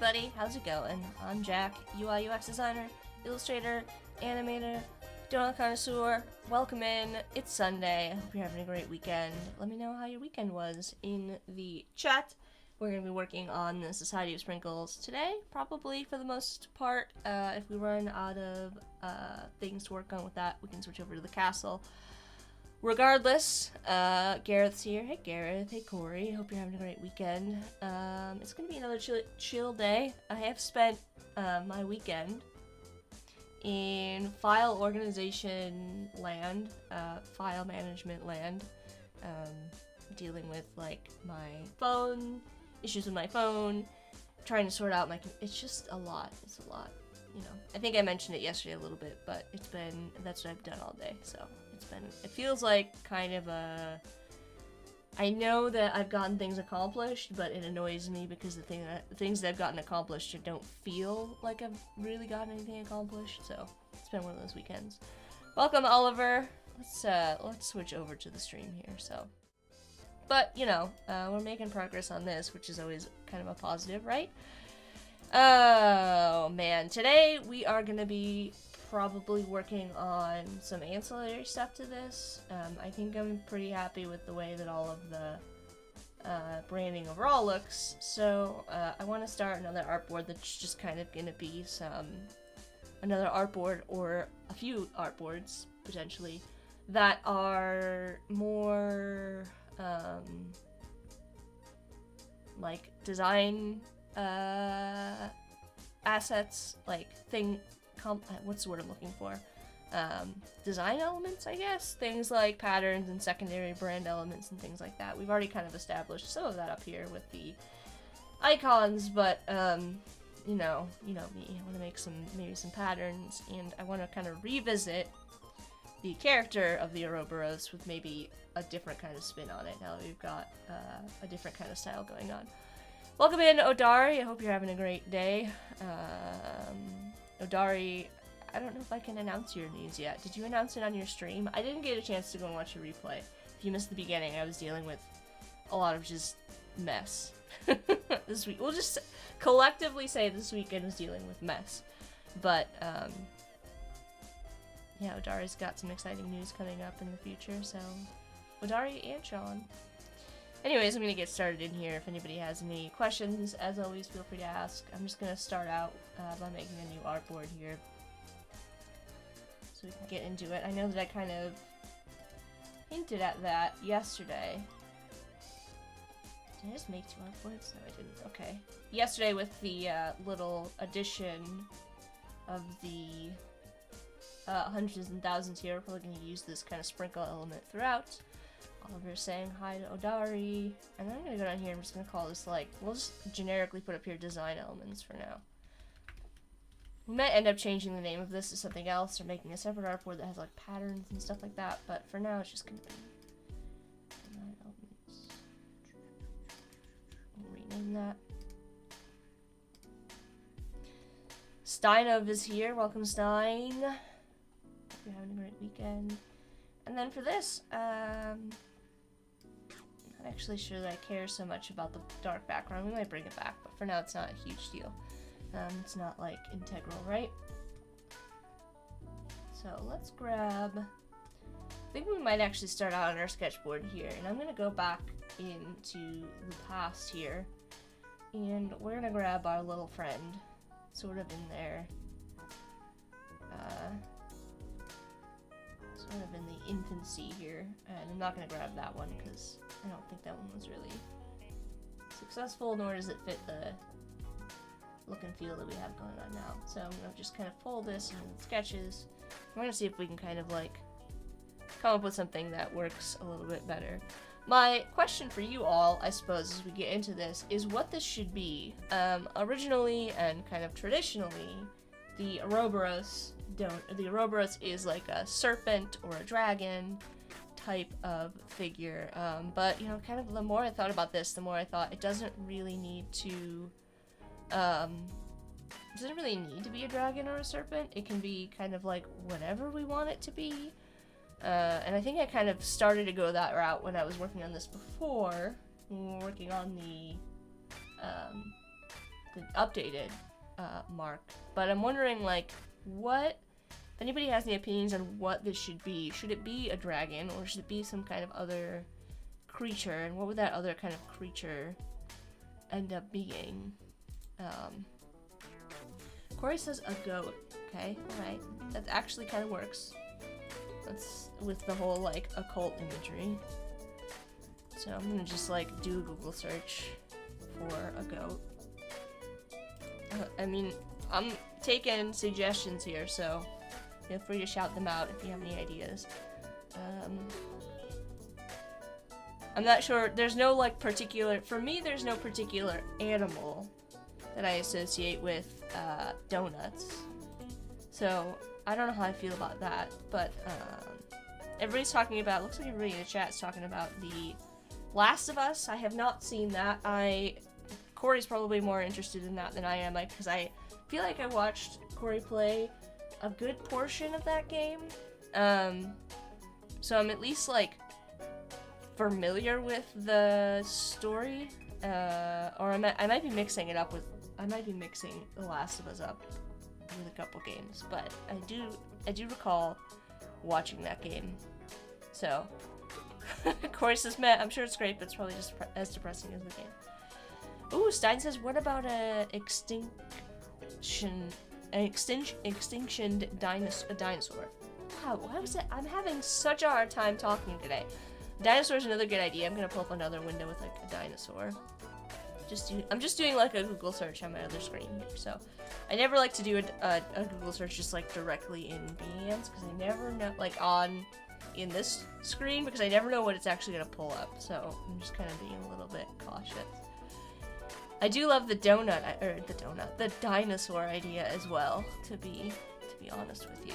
everybody, how's it going? I'm Jack, UI UX designer, illustrator, animator, donut connoisseur. Welcome in. It's Sunday. I hope you're having a great weekend. Let me know how your weekend was in the chat. We're going to be working on the Society of Sprinkles today, probably for the most part. If we run out of things to work on with that, we can switch over to the castle. Regardless, Gareth's here. Hey Gareth, hey Corey, hope you're having a great weekend. It's gonna be another chill day. I have spent my weekend in file organization land, file management land, dealing with like my phone, issues with my phone, trying to sort out my, it's just a lot, it's a lot, you know. I think I mentioned it yesterday a little bit, but that's what I've done all day, so. It feels like kind of a, I know that I've gotten things accomplished, but it annoys me because the things that I've gotten accomplished don't feel like I've really gotten anything accomplished, so it's been one of those weekends. Welcome, Oliver. Let's switch over to the stream here, so. But, you know, we're making progress on this, which is always kind of a positive, right? Oh, man. Today we are going to be probably working on some ancillary stuff to this. I think I'm pretty happy with the way that all of the branding overall looks, so I want to start another artboard that's just kind of going to be another artboard or a few artboards, potentially, that are more like design assets, like what's the word I'm looking for? Design elements, I guess? Things like patterns and secondary brand elements and things like that. We've already kind of established some of that up here with the icons, but, you know me. I want to make maybe some patterns, and I want to kind of revisit the character of the ouroboros with maybe a different kind of spin on it now that we've got a different kind of style going on. Welcome in, Odari. I hope you're having a great day. Odari, I don't know if I can announce your news yet. Did you announce it on your stream? I didn't get a chance to go and watch a replay. If you missed the beginning, I was dealing with a lot of just mess this week. We'll just collectively say this weekend was dealing with mess. But, yeah, Odari's got some exciting news coming up in the future, so Odari and Sean. Anyways, I'm going to get started in here. If anybody has any questions, as always, feel free to ask. I'm just going to start out by making a new artboard here, so we can get into it. I know that I kind of hinted at that yesterday. Did I just make two artboards? No, I didn't. Okay. Yesterday with the little addition of the hundreds and thousands here, we're probably going to use this kind of sprinkle element throughout. Oliver saying hi to Odari, and then I'm gonna go down here. I'm just gonna call this, like, we'll just generically put up here design elements for now. We might end up changing the name of this to something else or making a separate artboard that has like patterns and stuff like that, but for now it's just gonna be design elements. We'll rename that. Steinov is here. Welcome, Stein. Hope you're having a great weekend. And then for this, not actually sure that I care so much about the dark background. We might bring it back, but for now it's not a huge deal. It's not like integral, right? So let's grab, I think we might actually start out on our sketchboard here, and I'm gonna go back into the past here, and we're gonna grab our little friend, sort of in there, sort of in the infancy here, and I'm not going to grab that one because I don't think that one was really successful, nor does it fit the look and feel that we have going on now. So I'm going to just kind of pull this in sketches. We're going to see if we can kind of like come up with something that works a little bit better. My question for you all, I suppose, as we get into this, is what this should be. Originally and kind of traditionally, the ouroboros is like a serpent or a dragon type of figure, but you know, kind of the more I thought about this, the more I thought it doesn't really need to be a dragon or a serpent. It can be kind of like whatever we want it to be, and I think I kind of started to go that route when I was working on this before, when we were working on the the updated mark. But I'm wondering, like, what, if anybody has any opinions on what this should be. Should it be a dragon, or should it be some kind of other creature? And what would that other kind of creature end up being? Corey says a goat. Okay, alright. That actually kind of works. That's with the whole, like, occult imagery. So I'm gonna just, like, do a Google search for a goat. I mean, I'm taking suggestions here, so feel free to shout them out if you have any ideas. I'm not sure, there's no, like, particular, for me, there's no particular animal that I associate with donuts. So I don't know how I feel about that, but everybody's talking about, looks like everybody in the chat is talking about the Last of Us. I have not seen that. Corey's probably more interested in that than I am, because I feel like I watched Corey play a good portion of that game. So I'm at least, like, familiar with the story, or I might be mixing it up with, I might be mixing The Last of Us up with a couple games, but I do recall watching that game. So, Corey says, Matt, I'm sure it's great, but it's probably just as depressing as the game. Ooh, Stein says, what about a extinction dinosaur? Wow, why was that? I'm having such a hard time talking today. Dinosaur is another good idea. I'm gonna pull up another window with, like, a dinosaur. I'm just doing, like, a Google search on my other screen here, so I never like to do a Google search just, like, directly in Behance, because I never know, like, in this screen, because I never know what it's actually gonna pull up, so I'm just kind of being a little bit cautious. I do love the the dinosaur idea as well, to be honest with you.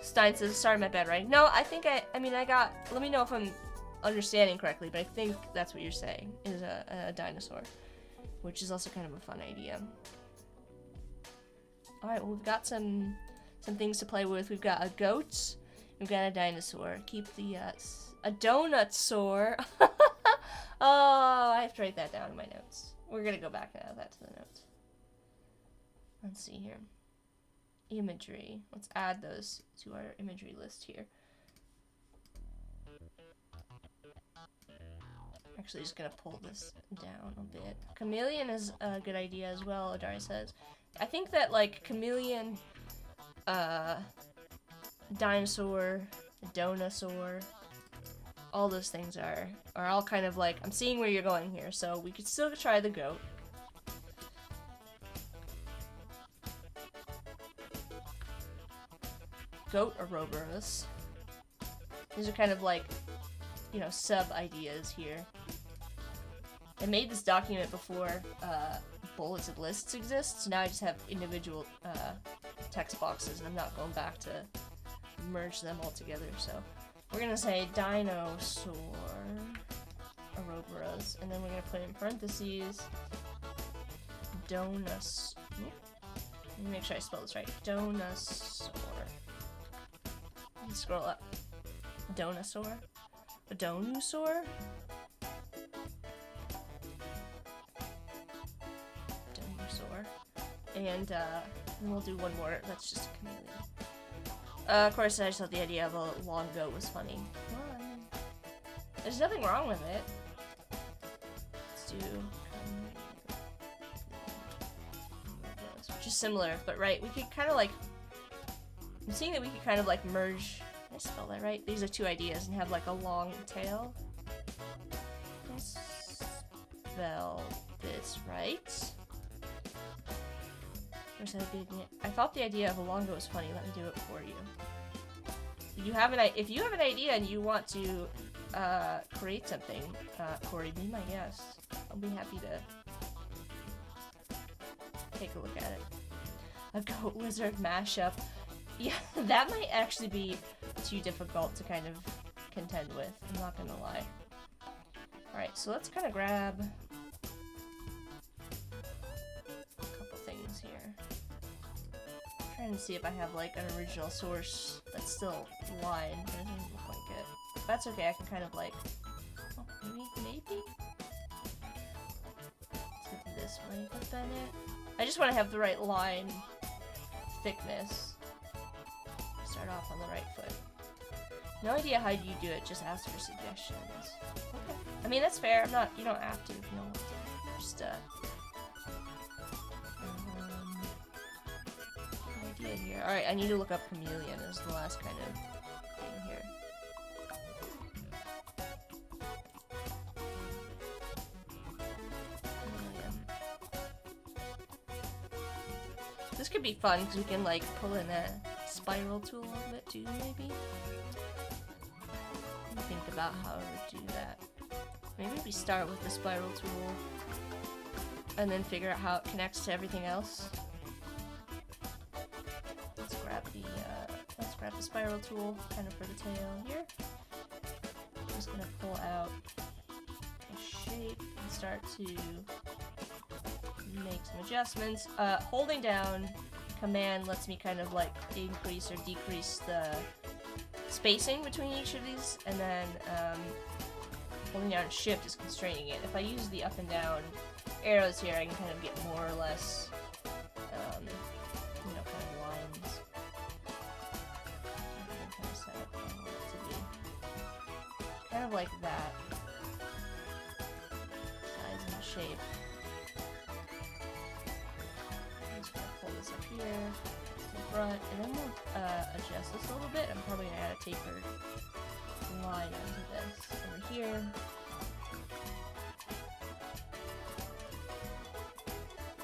Stein says, sorry, my bad writing. No, I think I mean, let me know if I'm understanding correctly, but I think that's what you're saying, is a dinosaur, which is also kind of a fun idea. Alright, well, we've got some things to play with. We've got a goat, we've got a dinosaur. Keep the, a donut-saur. Oh, I have to write that down in my notes. We're gonna go back and add that to the notes. Let's see here. Imagery. Let's add those to our imagery list here. Actually, just gonna pull this down a bit. Chameleon is a good idea as well, Adari says. I think that, like, chameleon, dinosaur, donosaur, all those things are all kind of like, I'm seeing where you're going here, so we could still try the goat. Goat ouroboros. These are kind of like, you know, sub-ideas here. I made this document before bullets and lists exist, so now I just have individual text boxes, and I'm not going back to merge them all together, so we're gonna say dinosaur ouroboros, and then we're gonna put in parentheses donuts. Let me make sure I spell this right. Donosaur. Scroll up. Donosaur? A donusaur? Donusaur. And we'll do one more. That's just a chameleon. Of course, I just thought the idea of a long goat was funny. Well, I mean, there's nothing wrong with it. Let's do which is similar, but right, we could kind of like, I'm seeing that we could kind of like merge, did I spell that right? These are two ideas and have like a long tail. Did I spell this right? I thought the idea of a long goat was funny. Let me do it for you. If you have an idea and you want to create something, Corey, be my guest. I'll be happy to take a look at it. A goat lizard mashup. Yeah, that might actually be too difficult to kind of contend with. I'm not gonna lie. Alright, so let's kind of grab a couple things here. I'm trying to see if I have like an original source that's still line, but it doesn't look like it. If that's okay, I can kind of like, oh, maybe? Let's get this been it. I just want to have the right line thickness. Start off on the right foot. No idea how you do it, just ask for suggestions. Okay. I mean, that's fair. You don't have to if you don't want to. Just, idea here. Alright, I need to look up chameleon as the last kind of thing here. This could be fun because we can like pull in a spiral tool a little bit too, maybe. Let me think about how I would do that. Maybe we start with the spiral tool and then figure out how it connects to everything else. Let's grab the spiral tool kind of for the tail here. I'm just gonna pull out a shape and start to make some adjustments. Holding down command lets me kind of like increase or decrease the spacing between each of these, and then holding down shift is constraining it. If I use the up and down arrows here, I can kind of get more or less, you know, kind of lines. Kind of set up what I want it to be. Kind of like that. Size and shape. This up here, to the front, and then we'll adjust this a little bit. I'm probably gonna add a tapered line onto this over here.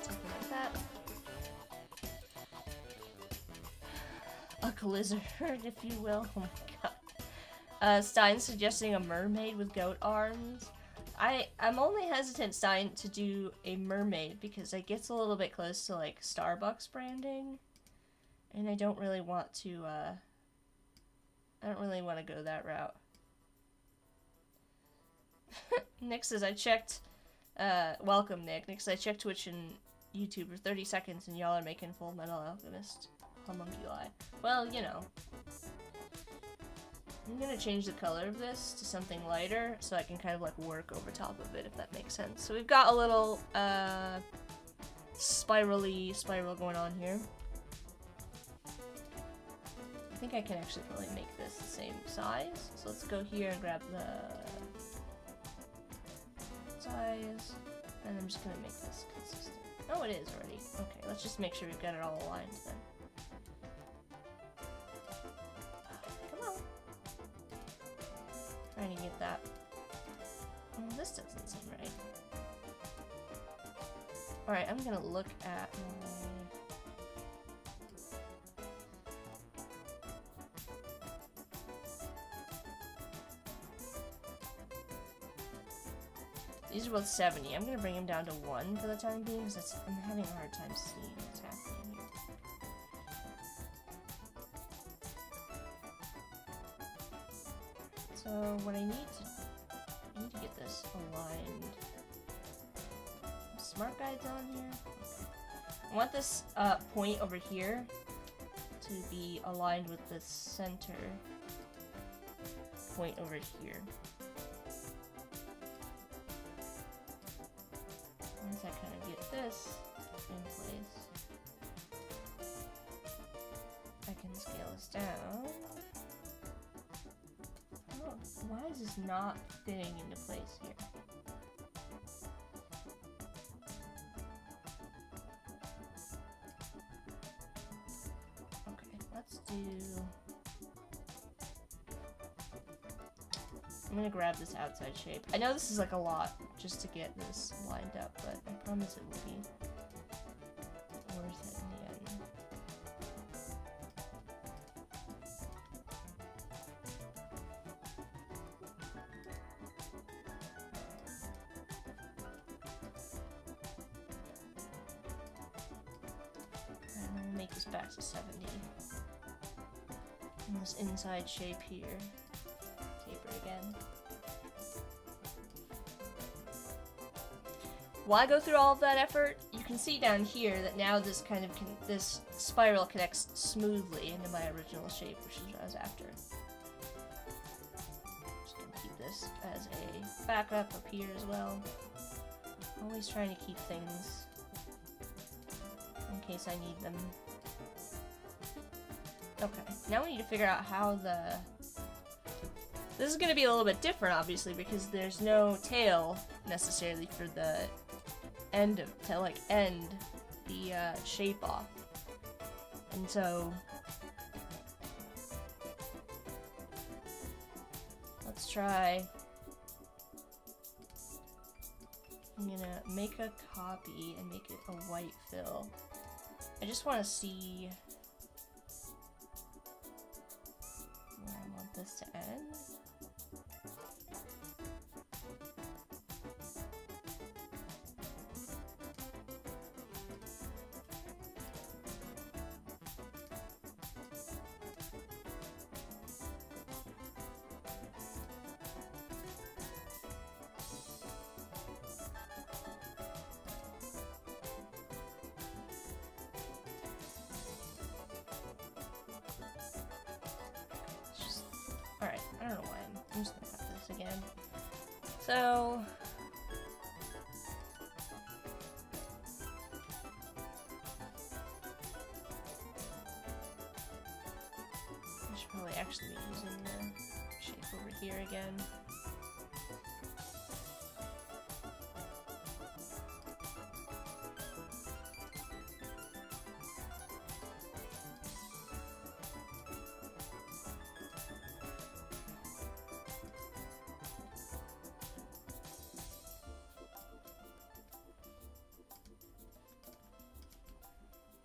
Something like that. A lizard, if you will. Oh my god. Stein's suggesting a mermaid with goat arms. I'm only hesitant, Stein, to do a mermaid because it gets a little bit close to like Starbucks branding, and I don't really want to go that route. Nick says I checked. Welcome, Nick. Nick says I checked Twitch and YouTube for 30 seconds, and y'all are making Full Metal Alchemist homunculi. Well, you know. I'm gonna change the color of this to something lighter so I can kind of like work over top of it, if that makes sense. So we've got a little spiral going on here. I think I can actually probably make this the same size. So let's go here and grab the size, and I'm just gonna make this consistent. Oh, it is already. Okay, let's just make sure we've got it all aligned then. Trying to get that. Oh, this doesn't seem right. Alright, I'm gonna look at my... These are both 70. I'm gonna bring them down to 1 for the time being because I'm having a hard time seeing what's happening here. So what I need to get this aligned. Smart guides on here. Okay. I want this point over here to be aligned with the center point over here. Once I kind of get this in place, I can scale this down. Oh, why is this not fitting into place here? Okay, let's do... I'm gonna grab this outside shape. I know this is like a lot just to get this lined up, but I promise it will be worth it in the end. Make this back to 70. And this inside shape here. Taper again. While I go through all of that effort, you can see down here that now this kind of this spiral connects smoothly into my original shape, which is what I was after. Just gonna keep this as a backup up here as well. Always trying to keep things case I need them. Okay, now we need to figure out how the... This is going to be a little bit different, obviously, because there's no tail, necessarily, for the end of... to, like, end the, shape off. And so... let's try... I'm gonna make a copy and make it a white fill. I just want to see where I want this to end. Alright, I don't know why I'm just gonna cut this again. So... I should probably actually be using the shape over here again.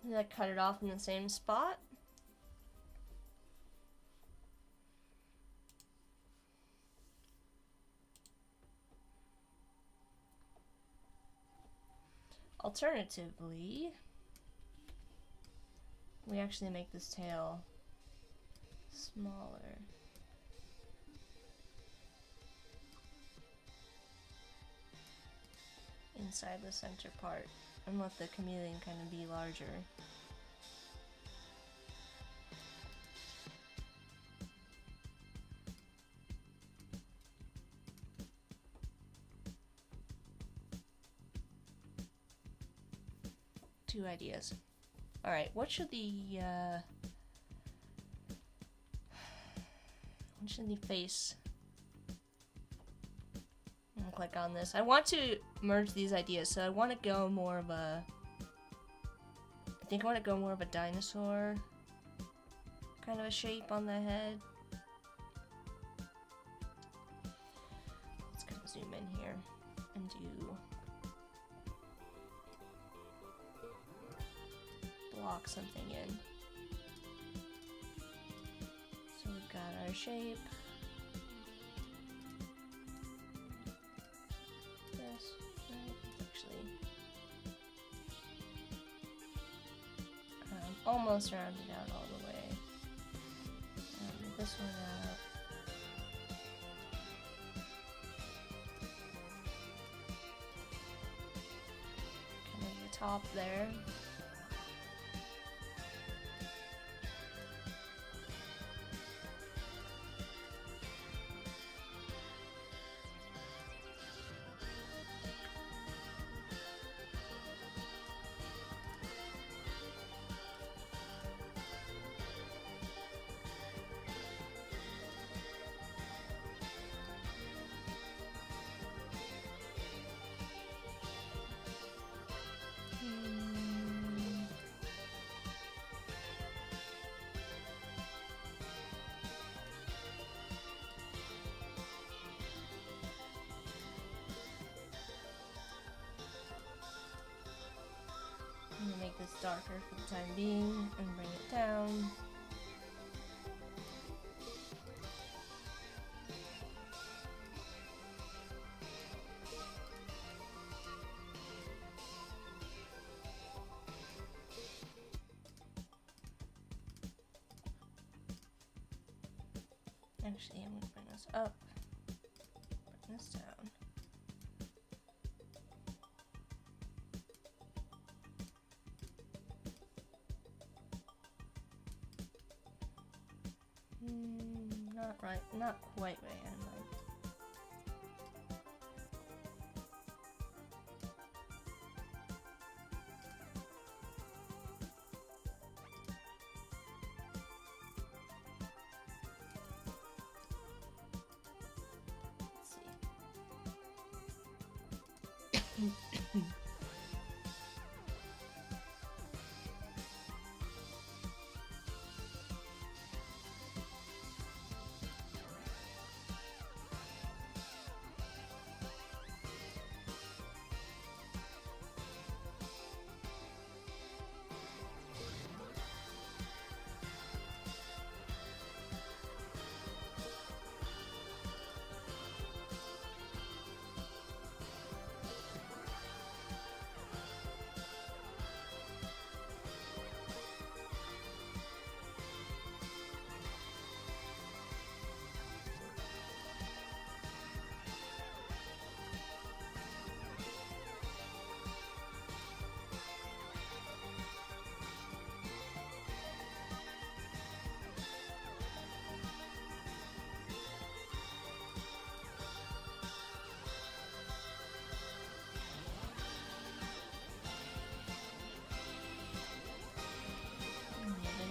Did I cut it off in the same spot? Alternatively, we actually make this tail smaller. Inside the center part. And let the chameleon kind of be larger. Two ideas. Alright, what should the face click on this? I want to merge these ideas, so I want to go more of a... I think I want to go more of a dinosaur kind of a shape on the head. Let's kind of zoom in here and do... block something in. So we've got our shape. Almost rounded out all the way. Move this one out. Kind of the top there. I'm gonna make this darker for the time being and bring it down. Actually, I'm gonna bring this up, bring this down. Not right, not quite right hand line.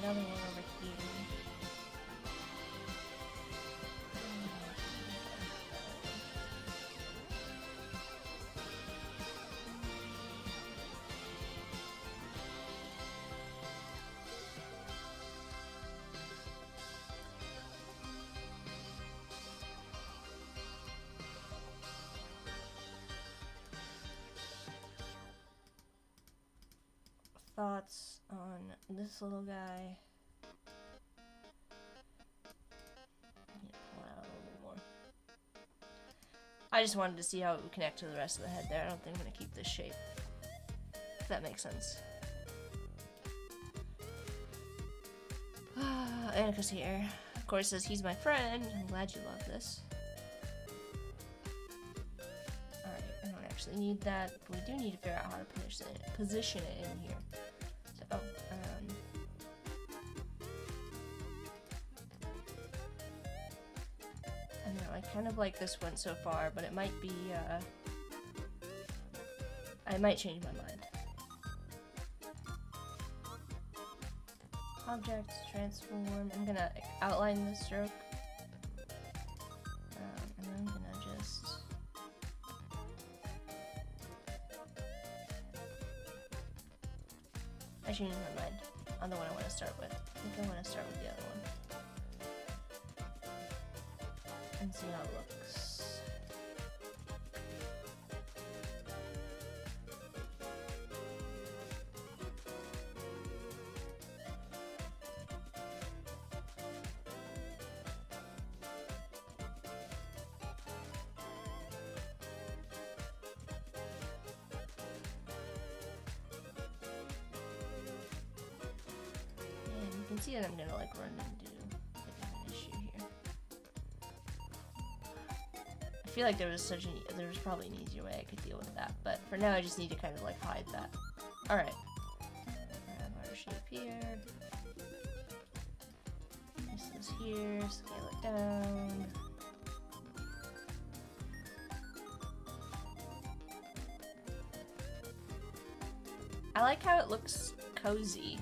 Another one over here. Thoughts on this little guy? Pull it out a little more. I just wanted to see how it would connect to the rest of the head there. I don't think I'm going to keep this shape. If that makes sense. Annika's here. Of course, says he's my friend. I'm glad you love this. Alright, I don't actually need that, but we do need to figure out how to position it in here. So, I don't know, I kind of like this one so far, but it might be, I might change my mind. Object, transform. I'm gonna outline the stroke. And I'm gonna just... I changed my mind on the one I want to start with. I think I want to start with the other one. And see how it looks. You can see that I'm gonna like run into an issue here. I feel like there was probably an easier way I could deal with that, but for now I just need to kind of like hide that. Alright. Grab our shape here. Place this here, scale it down. I like how it looks cozy.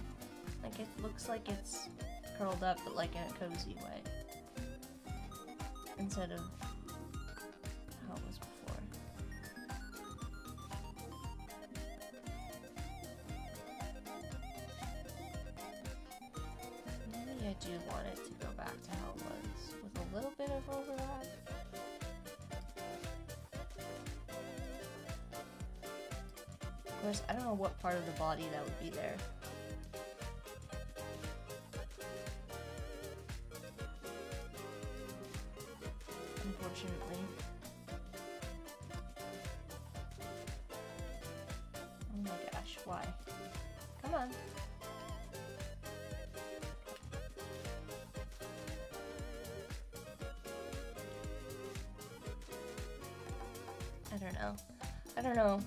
Like it looks like it's curled up, but like in a cozy way. Instead of how it was before. Maybe I do want it to go back to how it was, with a little bit of overlap. Of course, I don't know what part of the body that would be there. Unfortunately. Oh my gosh, why? Come on. I don't know. I don't know.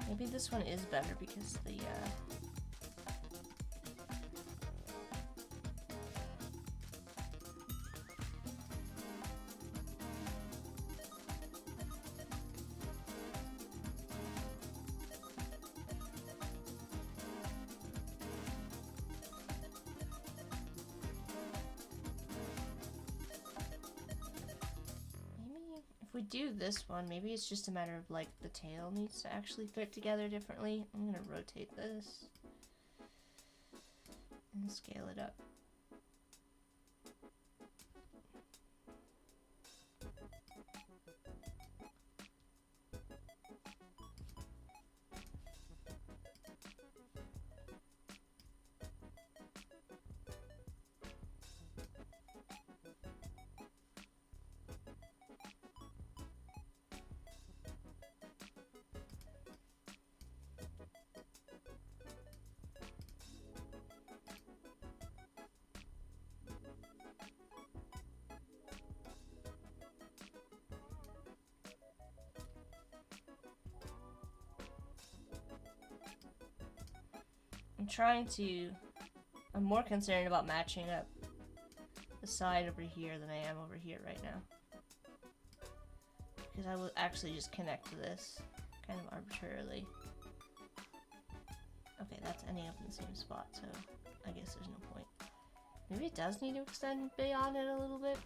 Maybe this one is better because the If we do this one, maybe it's just a matter of like the tail needs to actually fit together differently. I'm gonna rotate this and scale it up. I'm more concerned about matching up the side over here than I am over here right now. Because I will actually just connect to this kind of arbitrarily. Okay, that's ending up in the same spot, so I guess there's no point. Maybe it does need to extend beyond it a little bit.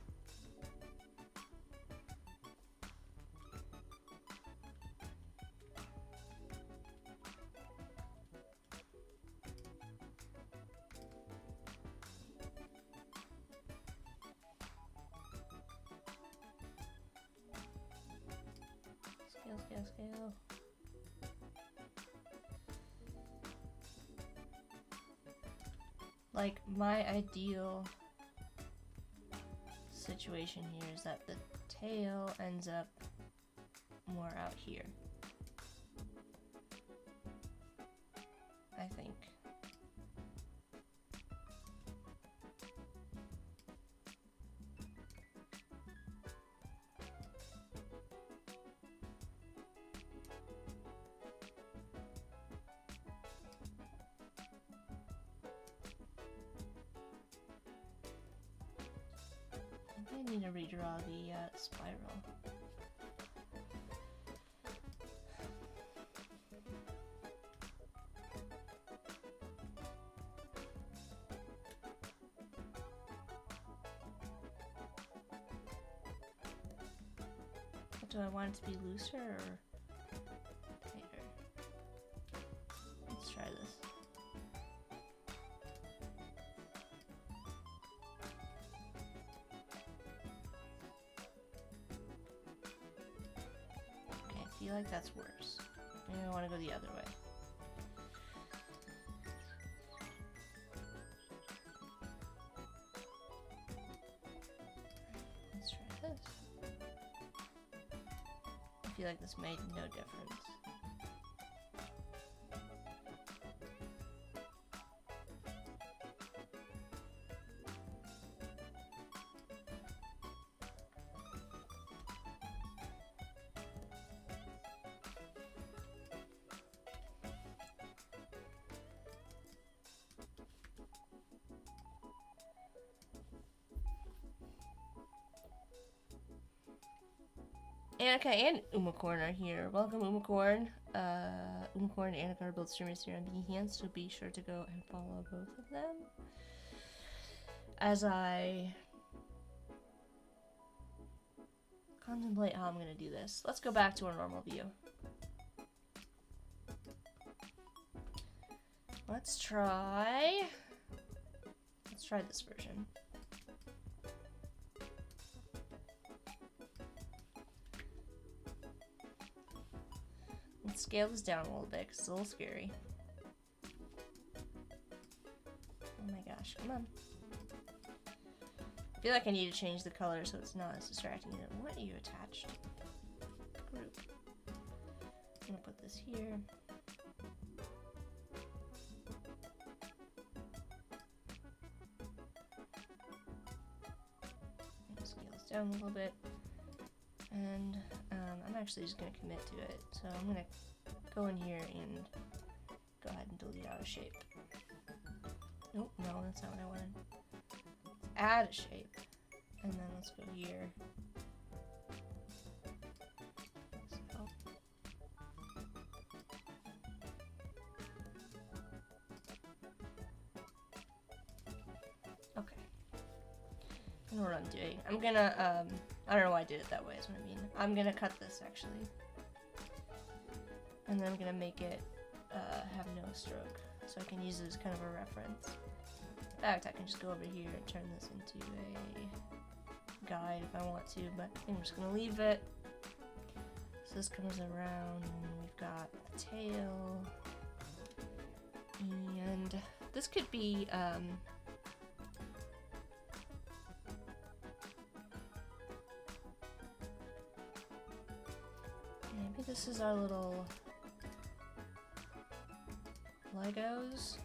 Scale. Like, my ideal situation here is that the tail ends up more out here. I think. I need to redraw the spiral. Do I want it to be looser or tighter? Let's try this. Okay, I feel like that's worse. Maybe I want to go the other way. Let's try this. I feel like this made no difference. Annika and Umacorn are here. Welcome, Umacorn. Umacorn and Annika are both streamers here on Behance, so be sure to go and follow both of them. As I contemplate how I'm going to do this, let's go back to our normal view. Let's try this version. Let's scale this down a little bit because it's a little scary. Oh my gosh, come on. I feel like I need to change the color so it's not as distracting. What are you attached? Group. I'm gonna put this here. Scale this down a little bit. And I'm actually just going to commit to it. So I'm going to go in here and go ahead and delete out a shape. Nope, no, that's not what I wanted. Let's add a shape. And then let's go here. So. Okay. I know what I'm doing. I'm going to I don't know why I did it that way, is what I mean. I'm gonna cut this, actually. And then I'm gonna make it have no stroke, so I can use it as kind of a reference. In fact, I can just go over here and turn this into a guide if I want to, but I think I'm just gonna leave it. So this comes around, and we've got a tail, and this could be, maybe this is our little Legos,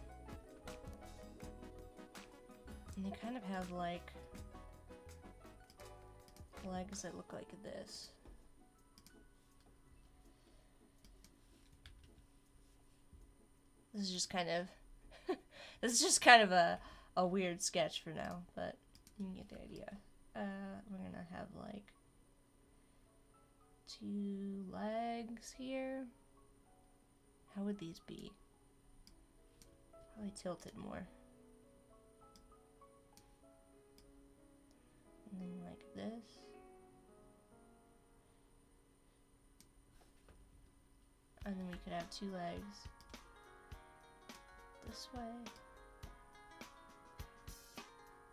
and they kind of have like legs that look like this. This is just kind of this is just kind of a weird sketch for now, but you can get the idea. We're gonna have like 2 legs here. How would these be? Probably tilted more. And then like this. And then we could have 2 legs this way.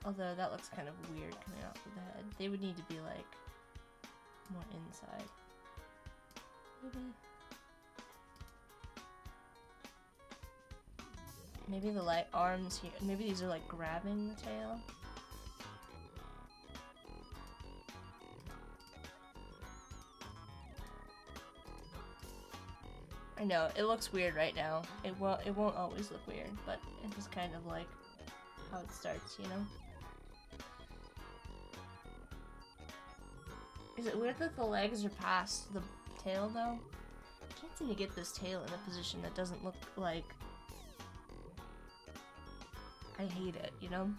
Although that looks kind of weird coming off of the head. They would need to be like more inside. Maybe the like arms here. Maybe these are like grabbing the tail. I know it looks weird right now. It won't always look weird, but it was kind of like how it starts, you know. Is it weird that the legs are past the tail though? I can't seem to get this tail in a position that doesn't look like. I hate it, you know?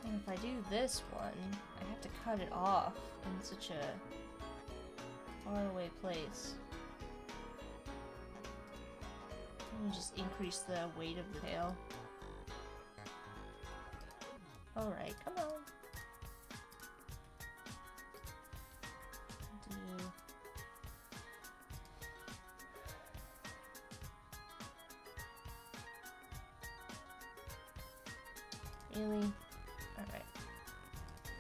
And if I do this one, I have to cut it off in such a faraway place. And just increase the weight of the tail. Alright, come on. Really? Alright.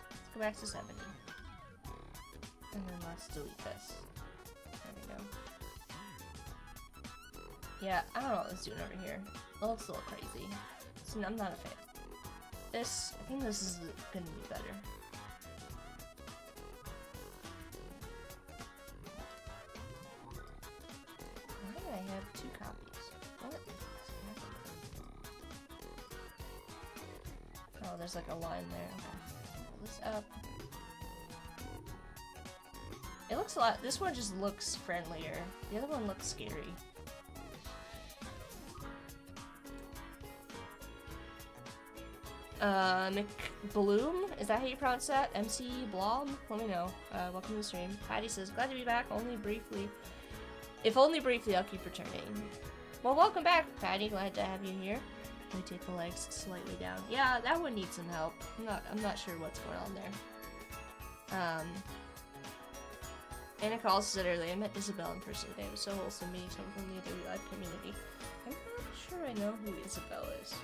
Let's go back to 70. And then let's delete this. There we go. Yeah, I don't know what it's doing over here. It looks a little crazy. So I'm not a fan. This, I think this is gonna be better. Why do I have 2 copies? What? Oh, there's like a line there. Okay. Pull this up. It looks a lot. This one just looks friendlier. The other one looks scary. McBloom? Is that how you pronounce that? MC Blob? Let me know. Welcome to the stream. Patty says, glad to be back, only briefly. If only briefly, I'll keep returning. Well, welcome back, Patty. Glad to have you here. Let me take the legs slightly down. Yeah, that one needs some help. I'm not sure what's going on there. Annika also said earlier, I met Isabel in person today. It was so wholesome meeting someone from the Adobe Live community. I'm not sure I know who Isabel is.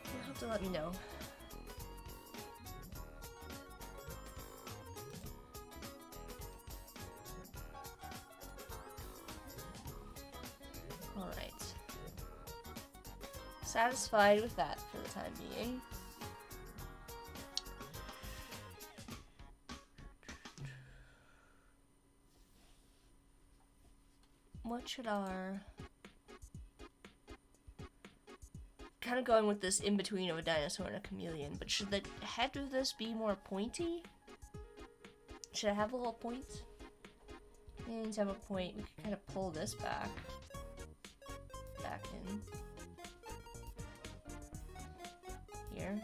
You'll have to let me know. Alright. Satisfied with that for the time being. What should our... Kind of going with this in-between of a dinosaur and a chameleon, but should the head of this be more pointy? Should I have a little point? And to have a point, we can kind of pull this back in. Here.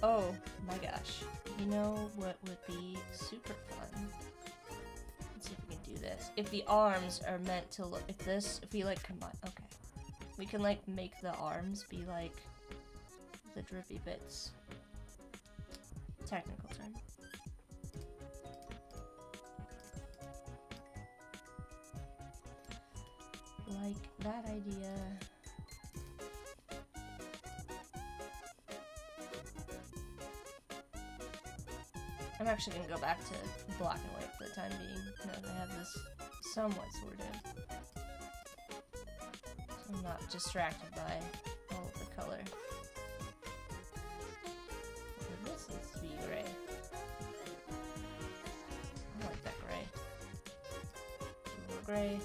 Oh my gosh. You know what would be super fun? Let's see if we can do this. If the arms are meant to look, if we like combine, okay. We can like make the arms be like the drippy bits. Technical term. Like that idea. I'm actually gonna go back to black and white for the time being, now that I have this somewhat sorted. So I'm not distracted by all of the color. Okay, this needs to be gray. I like that gray. A little gray.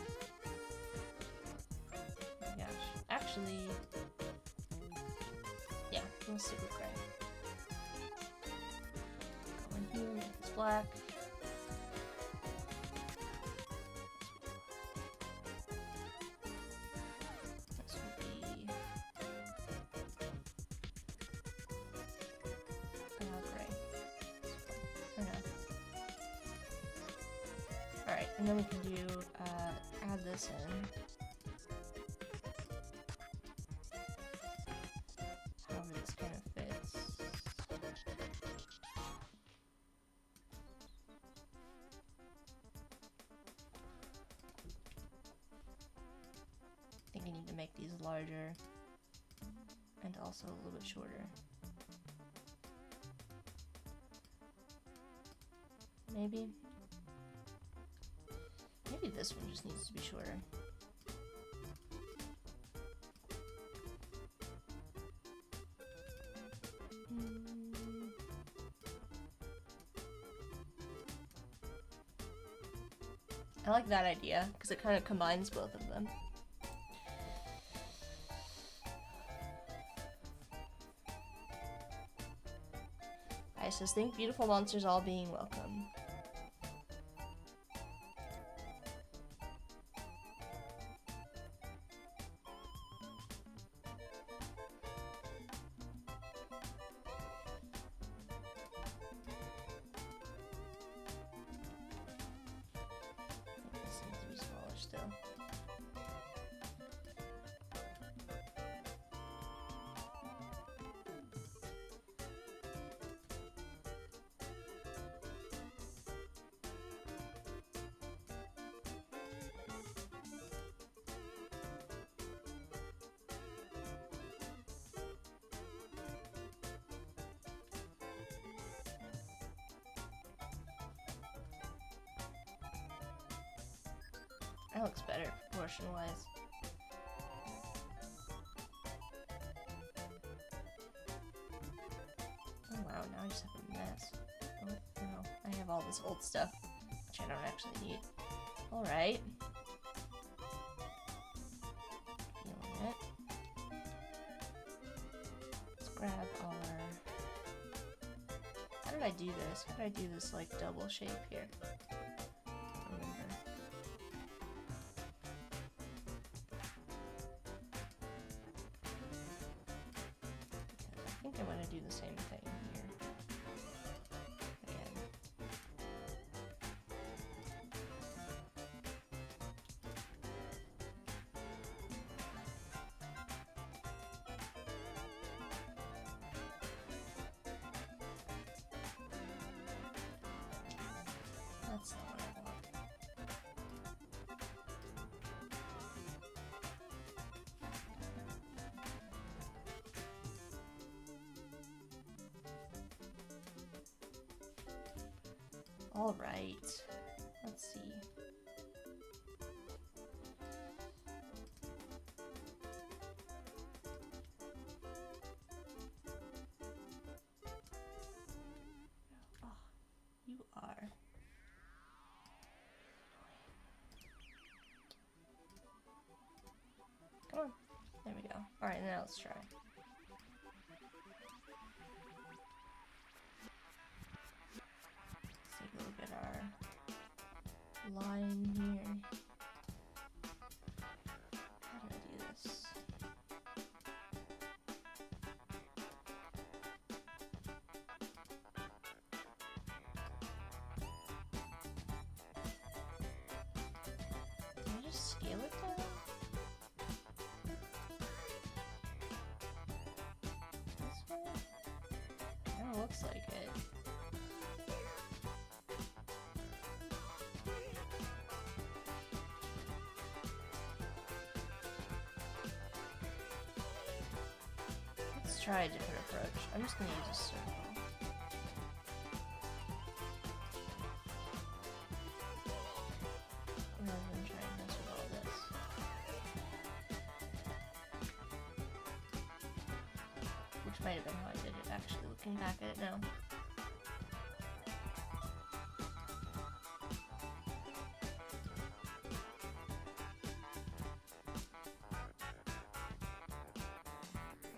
Oh my gosh. Actually, yeah, we'll stick with gray. Go in here, make this black. This will be gray. For now. Alright, and then we can do, add this in. However this kind of fits. I think I need to make these larger and also a little bit shorter. Maybe this one just needs to be shorter. I like that idea because it kind of combines both of them. I says, think beautiful monsters all being welcome. This needs to be smaller still. That looks better, proportion-wise. Oh wow, now I just have a mess. Oh no, I have all this old stuff, which I don't actually need. Alright. Feeling it. Let's grab our... How did I do this? How did I do this, like, double shape here? I think I'm going to do the same thing here. Again. That's not what I want. All right, let's see. Oh, you are. Come on. There we go. All right, now let's try. Take a look at our line here. How do I do this? scale it down? This way? Kinda looks like it. Let's try a different approach. I'm just gonna use a circle. Rather than trying to mess with all this. Which might have been how I did it, actually, looking back at it now.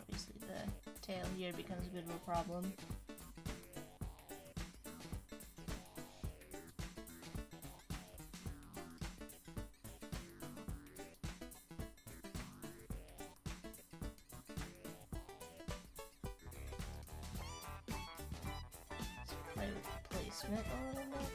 Obviously the tail here becomes a bit of a problem. Play with the placement a little bit.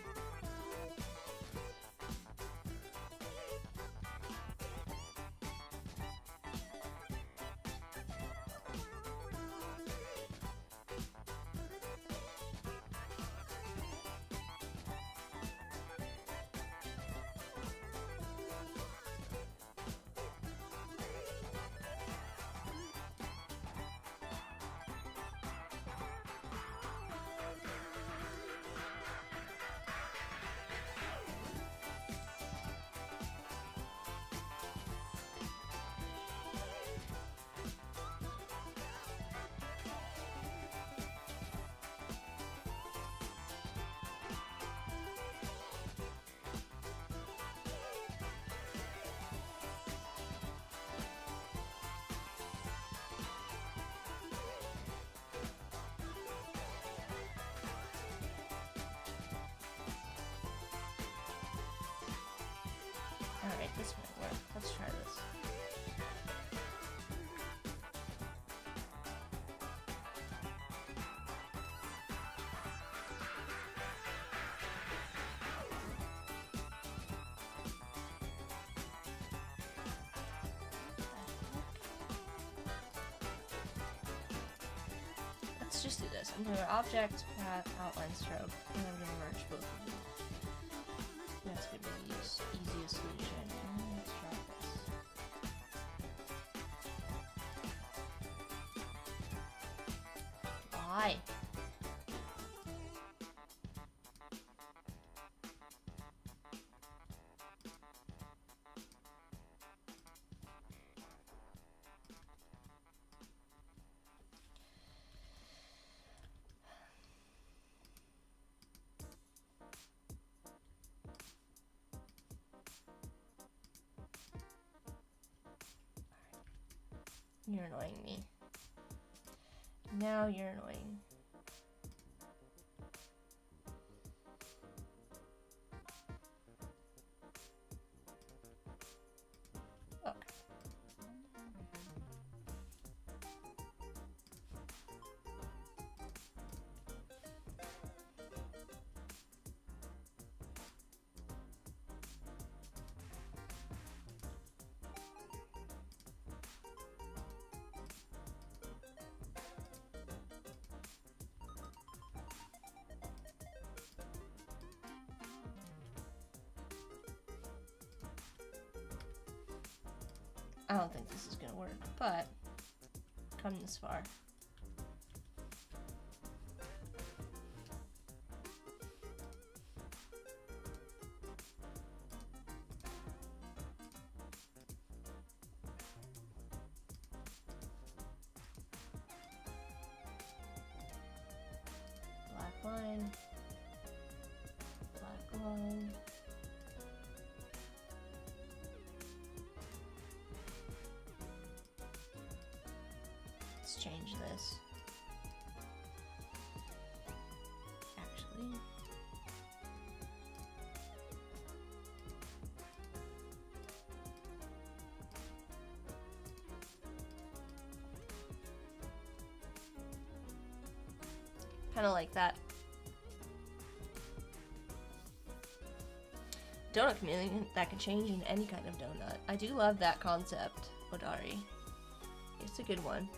Alright, this might work. Let's try this. Let's just do this. I'm doing object, path, outline, stroke, and I'm going to merge both of them. That's going to be the easiest solution. Let's try this. Why? You're annoying me. Now you're annoying. Okay. I don't think this is gonna work, but come this far. Black line, black line. Let's change this. Actually, kind of like that. donut chameleon that can change into any kind of donut. I do love that concept, Odari. It's a good one.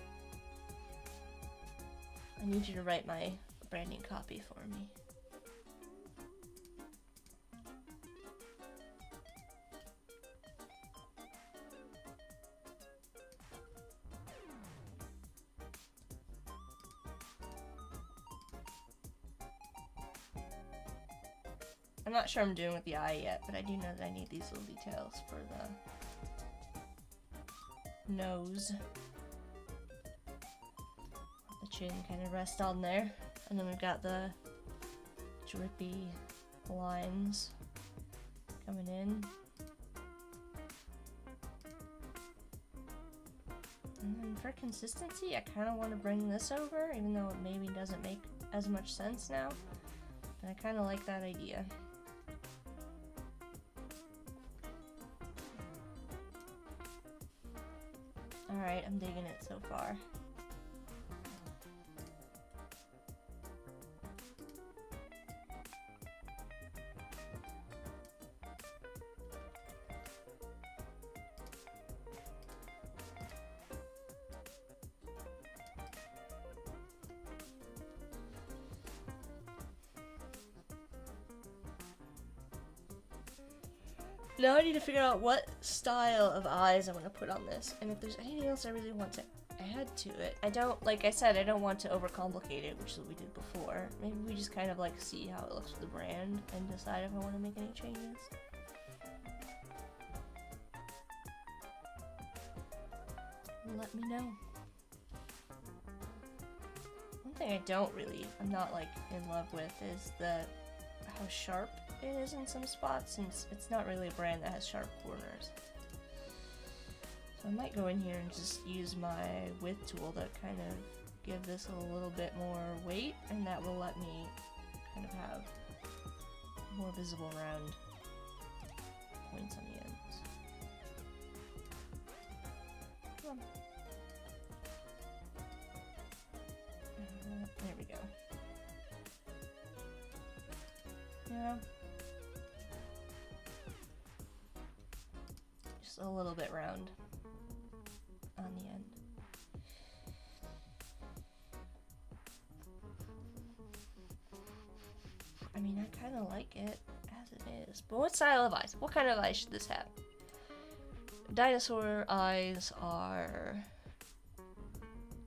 I need you to write my branding copy for me. I'm not sure I'm doing with the eye yet, but I do know that I need these little details for the nose. Let the chin kind of rest on there. And then we've got the drippy lines coming in. And then for consistency, I kind of want to bring this over, even though it maybe doesn't make as much sense now. And I kind of like that idea. Alright, I'm digging it so far. Now I need to figure out what style of eyes I want to put on this, and if there's anything else I really want to add to it. I don't, like I said, I don't want to overcomplicate it, which is what we did before. Maybe we just kind of like see how it looks with the brand and decide if I want to make any changes. Let me know. One thing I'm not like in love with is how sharp it is in some spots, since it's not really a brand that has sharp corners. So I might go in here and just use my width tool to kind of give this a little bit more weight, and that will let me kind of have more visible round points on the ends. Come on. There we go. Yeah. Just a little bit round on the end. I mean, I kind of like it as it is. But what style of eyes? What kind of eyes should this have? Dinosaur eyes are...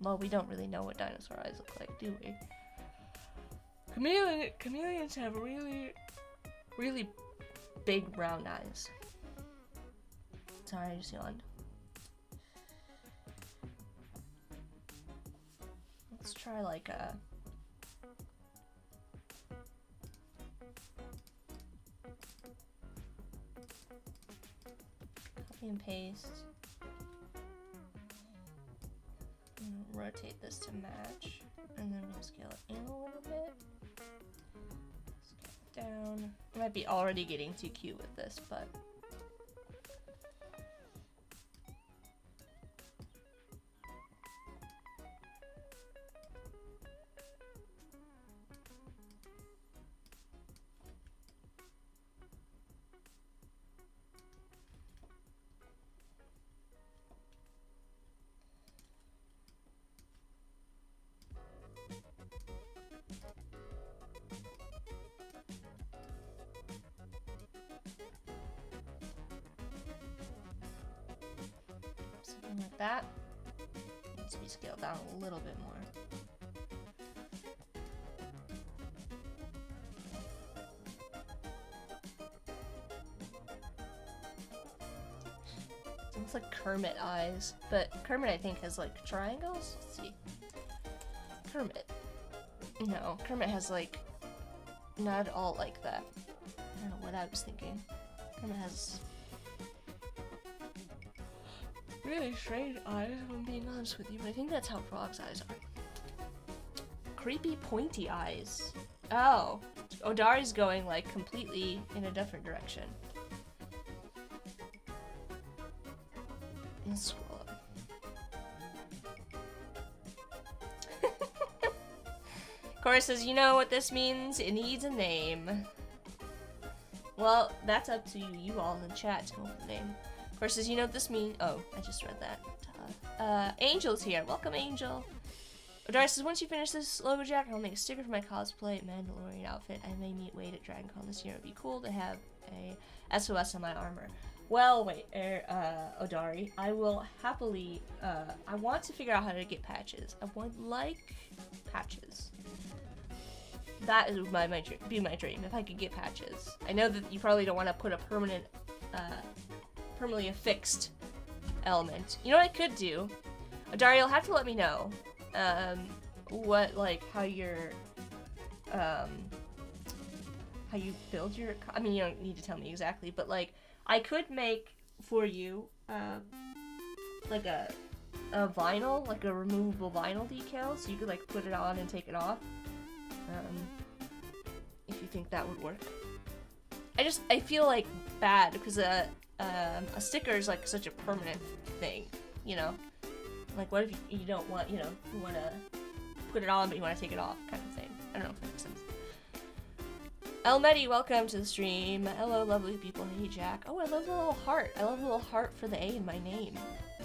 Well, we don't really know what dinosaur eyes look like, do we? Chameleons have really, really big round eyes. Sorry, I just yawned. Let's try like a... Copy and paste. And rotate this to match. And then we'll scale it in a little bit. Scale it down. I might be already getting too cute with this, but... something like that. Needs to be scaled down a little bit more. It looks like Kermit eyes, but Kermit I think has like triangles. Let's see. Kermit. No, Kermit has like not at all like that. I don't know what I was thinking. Kermit has really strange eyes, if I'm being honest with you, but I think that's how Frog's eyes are. Creepy pointy eyes. Oh, Odari's going like completely in a different direction. Let's scroll up. Cora says, you know what this means? It needs a name. Well, that's up to you all in the chat to come up with a name. Of course, as you know what this means. Oh, I just read that. Angel's here. Welcome, Angel. Odara says, once you finish this logo jacket, I'll make a sticker for my cosplay Mandalorian outfit. I may meet Wade at DragonCon this year. It would be cool to have a SOS on my armor. Well, wait, Odari, I will happily, I want to figure out how to get patches. I would like patches. That is my dream, if I could get patches. I know that you probably don't want to put a permanently affixed element. You know what I could do? Odari, you'll have to let me know, how you build your, I mean, you don't need to tell me exactly, but, like, I could make for you, like a vinyl, like a removable vinyl decal, so you could, like, put it on and take it off, if you think that would work. I feel, like, bad, because, a sticker is, like, such a permanent thing, you know? Like, what if you don't want, you know, you want to put it on, but you want to take it off, kind of thing. I don't know if that makes sense. Elmedi, welcome to the stream. Hello, lovely people. Hey, Jack. Oh, I love the little heart. I love the little heart for the A in my name.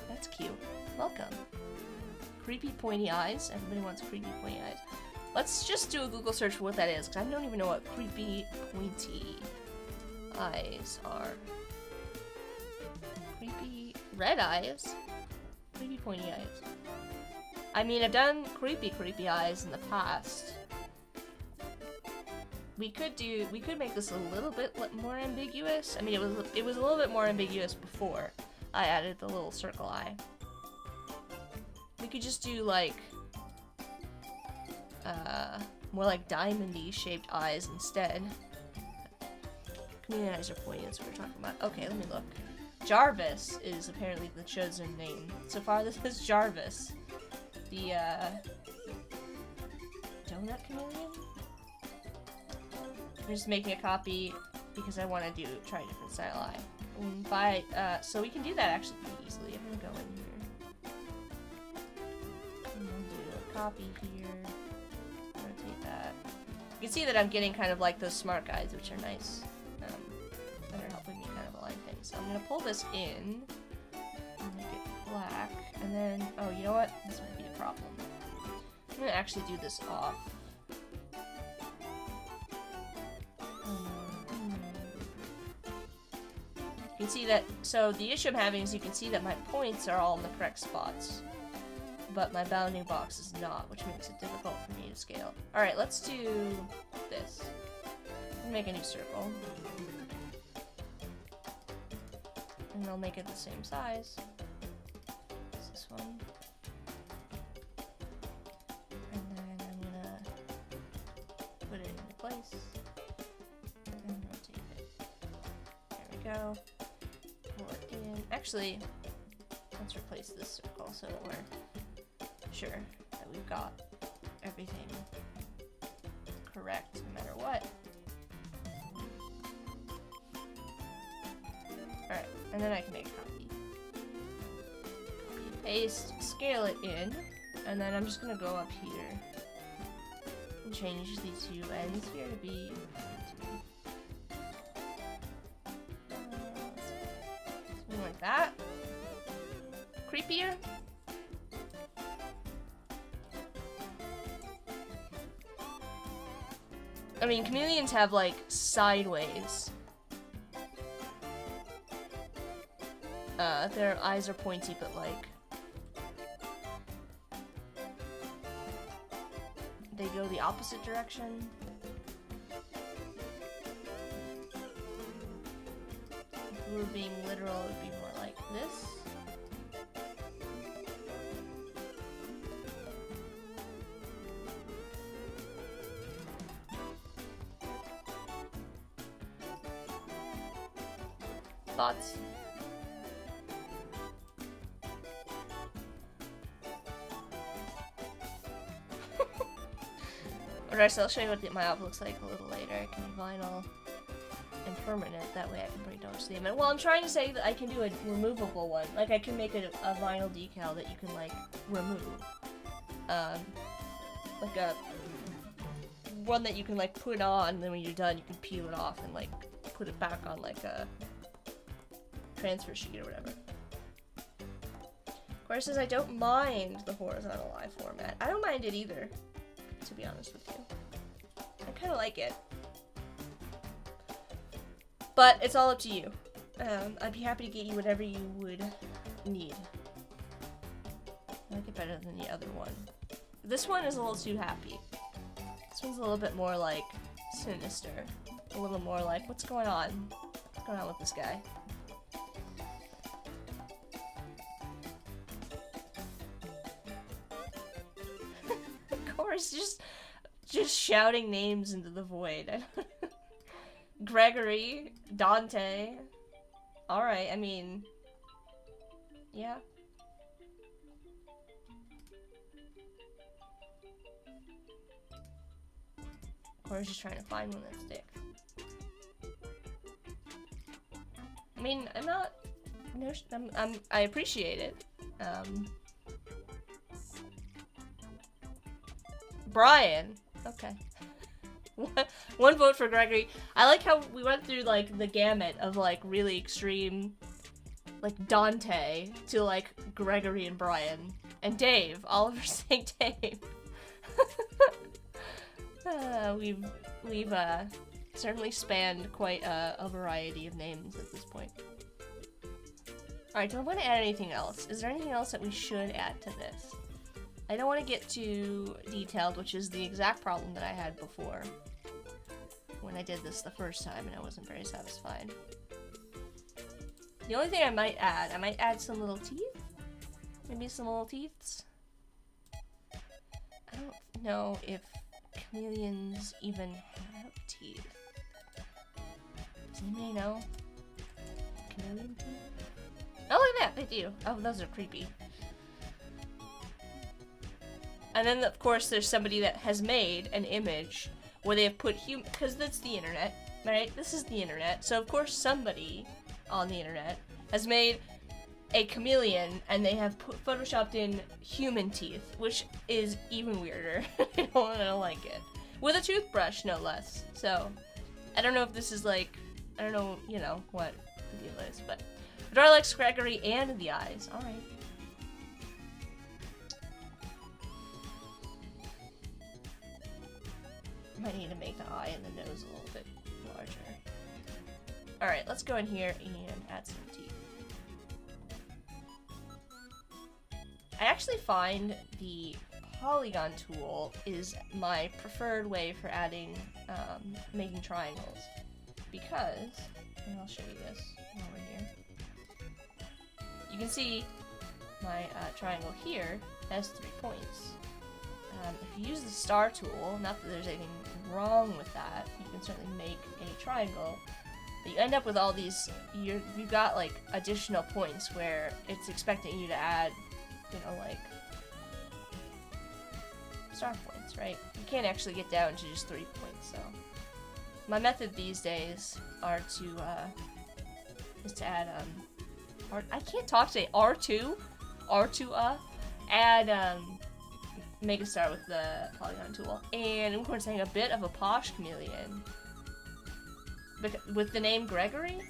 That's cute. Welcome. Creepy pointy eyes. Everybody wants creepy pointy eyes. Let's just do a Google search for what that is, because I don't even know what creepy pointy eyes are. Creepy red eyes? Creepy pointy eyes. I mean, I've done creepy eyes in the past. We could make this a little bit more ambiguous. I mean, it was a little bit more ambiguous before I added the little circle eye. We could just do like more like diamond-y shaped eyes instead. Community eyes are pointy, that's what we're talking about. Okay, let me look. Jarvis is apparently the chosen name. So far, this is Jarvis, the donut chameleon. I'm just making a copy because I want to try a different style eye. So we can do that actually pretty easily. I'm gonna go in here. And we'll do a copy here. Rotate that. You can see that I'm getting kind of like those smart guides, which are nice. That are helping me kind of align things. So I'm gonna pull this in and make it black. And then, oh, you know what? This might be a problem. I'm gonna actually do this off. You can see that, so the issue I'm having is you can see that my points are all in the correct spots, but my bounding box is not, which makes it difficult for me to scale. Alright, let's do this. I'll make a new circle. And I'll make it the same size as this one. And then I'm gonna put it into place. And rotate it. There we go. Pull it in. Actually, let's replace this circle so that we're sure that we've got everything correct no matter what. Alright, and then I can make a copy. Copy, paste, scale it in, and then I'm just gonna go up here and change these two ends here to be something like that. Creepier. I mean, chameleons have like sideways. Their eyes are pointy, but like they go the opposite direction. If we were being literal, it would be more like this. Thoughts? Alright, so I'll show you what my op looks like a little later. I can be vinyl and permanent, that way I can bring damage to the image. Well, I'm trying to say that I can do a removable one. Like, I can make a vinyl decal that you can, like, remove. Like a one that you can, like, put on, and then when you're done, you can peel it off and, like, put it back on like a transfer sheet or whatever. Cora says, I don't mind the horizontal eye format. I don't mind it either, to be honest with you. I kind of like it. But it's all up to you. I'd be happy to get you whatever you would need. I like it better than the other one. This one is a little too happy. This one's a little bit more like sinister. A little more like, what's going on? What's going on with this guy? Cora's just shouting names into the void. Gregory, Dante. Alright, I mean, yeah. Cora's just trying to find one that sticks. I mean, I'm not, no, I appreciate it. Brian. Okay. One vote for Gregory. I like how we went through, like, the gamut of, like, really extreme, like, Dante to, like, Gregory and Brian. And Dave. Oliver's saying Dave. We've certainly spanned quite a variety of names at this point. Alright, do I want to add anything else? Is there anything else that we should add to this? I don't want to get too detailed, which is the exact problem that I had before when I did this the first time and I wasn't very satisfied. The only thing I might add some little teeth. Maybe some little teeths. I don't know if chameleons even have teeth. Does anybody know? Chameleon teeth? Oh, look at that! They do. Oh, those are creepy. And then, of course, there's somebody that has made an image where they have put because that's the internet, right? This is the internet. So, of course, somebody on the internet has made a chameleon and they have photoshopped in human teeth, which is even weirder. I don't like it. With a toothbrush, no less. So, I don't know if this is like, I don't know, you know, what the deal is, but Adora likes Gregory and the eyes. Alright. Might need to make the eye and the nose a little bit larger. Alright, let's go in here and add some teeth. I actually find the polygon tool is my preferred way for adding, making triangles. Because, and I'll show you this while we're here. You can see my triangle here has 3 points. If you use the star tool, not that there's anything wrong with that, you can certainly make a triangle, but you end up with all these, you've got like additional points where it's expecting you to add, you know, like star points, right? You can't actually get down to just 3 points, so my method these days are to, is to add, I can't talk today, R2, add, make a star with the polygon tool. And of course, saying a bit of a posh chameleon. With the name Gregory?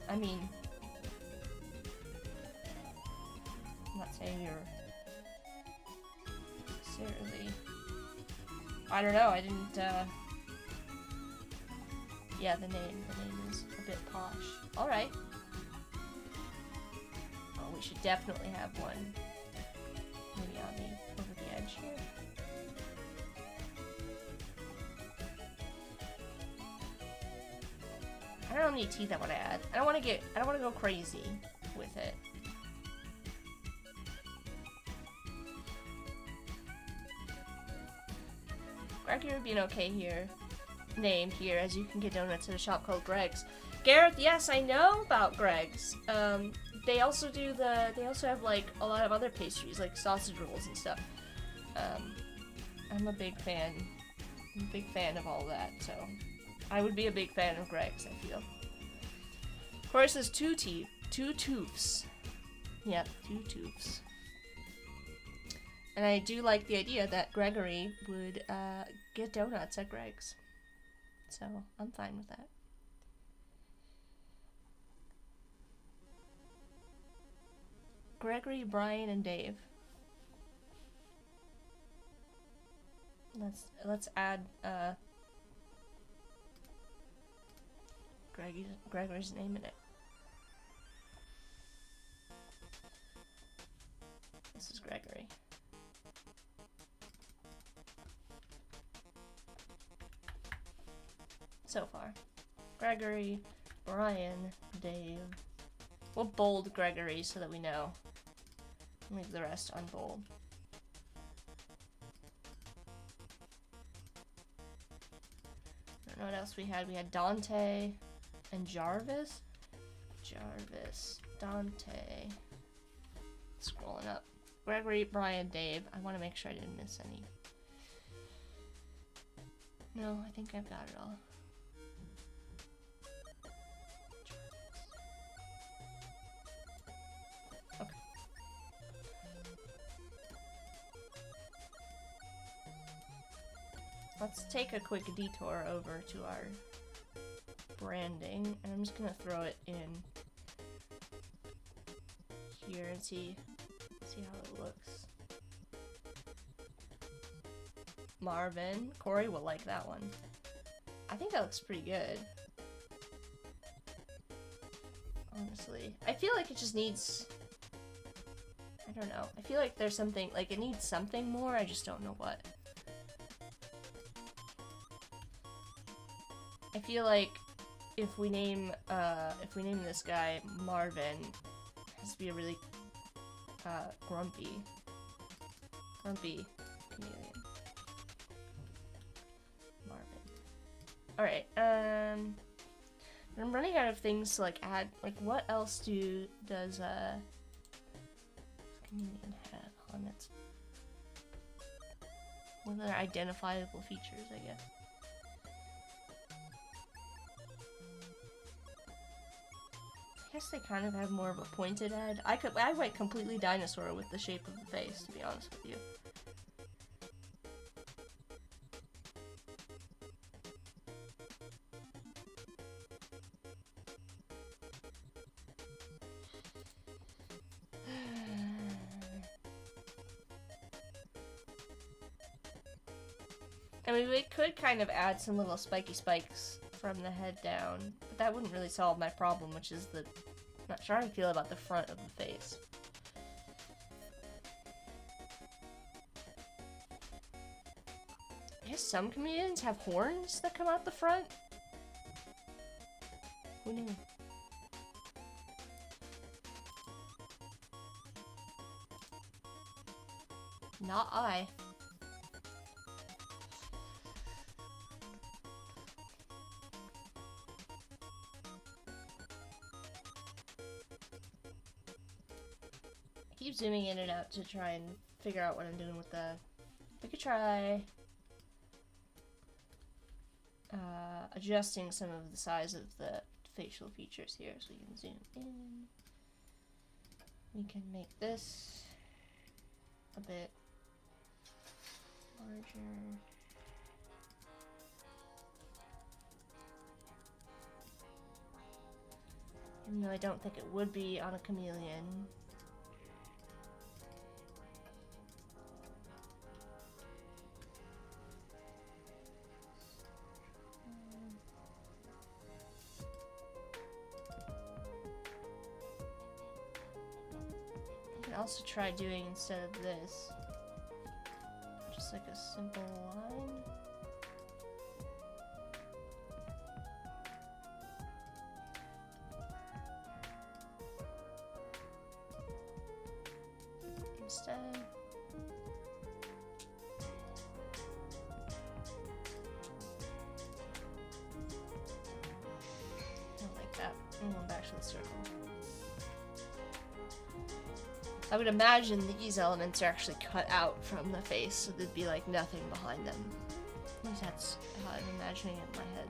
I mean, I'm not saying you're seriously. I don't know, I didn't, yeah, the name is a bit posh. Alright. We should definitely have one maybe on over the edge here. I don't know how many teeth I want to add. I don't want to go crazy with it. Gregory would be an okay name here, as you can get donuts at a shop called Greg's. Gareth, yes, I know about Greg's. They also have like a lot of other pastries, like sausage rolls and stuff. I'm a big fan of all that, so I would be a big fan of Greg's, I feel. Of course, there's 2 tooths. Yep, 2 tooths. And I do like the idea that Gregory would get donuts at Greg's. So I'm fine with that. Gregory, Brian, and Dave. Let's add Gregory's name in it. This is Gregory. So far. Gregory, Brian, Dave. We'll bold Gregory so that we know. Leave the rest unbold. I don't know what else we had. We had Dante and Jarvis. Jarvis, Dante. Scrolling up. Gregory, Brian, Dave. I want to make sure I didn't miss any. No, I think I've got it all. Okay. Let's take a quick detour over to our branding, and I'm just gonna throw it in here and see how it looks. Marvin, Corey will like that one. I think that looks pretty good. Honestly, I feel like it just needs, I don't know. I feel like there's something, like it needs something more, I just don't know what. I feel like if we name this guy Marvin, it has to be a really grumpy chameleon. Marvin. Alright, I'm running out of things to like add. Like, what else does chameleon have on its, what are their identifiable features, I guess? I guess they kind of have more of a pointed head. I went completely dinosaur with the shape of the face, to be honest with you. I mean, we could kind of add some little spiky spikes from the head down, but that wouldn't really solve my problem, which is that I'm not sure how I feel about the front of the face. I guess some chameleons have horns that come out the front. Who knew? Not I. Keep zooming in and out to try and figure out what I'm doing with the... We could try adjusting some of the size of the facial features here so we can zoom in. We can make this a bit larger. Even though I don't think it would be on a chameleon. Also try doing, instead of this, just like a simple line. Instead. I don't like that. I'm going back to the circle. I would imagine these elements are actually cut out from the face, so there'd be like nothing behind them. At least that's how I'm imagining it in my head.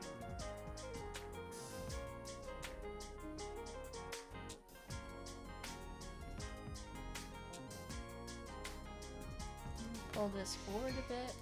Pull this forward a bit.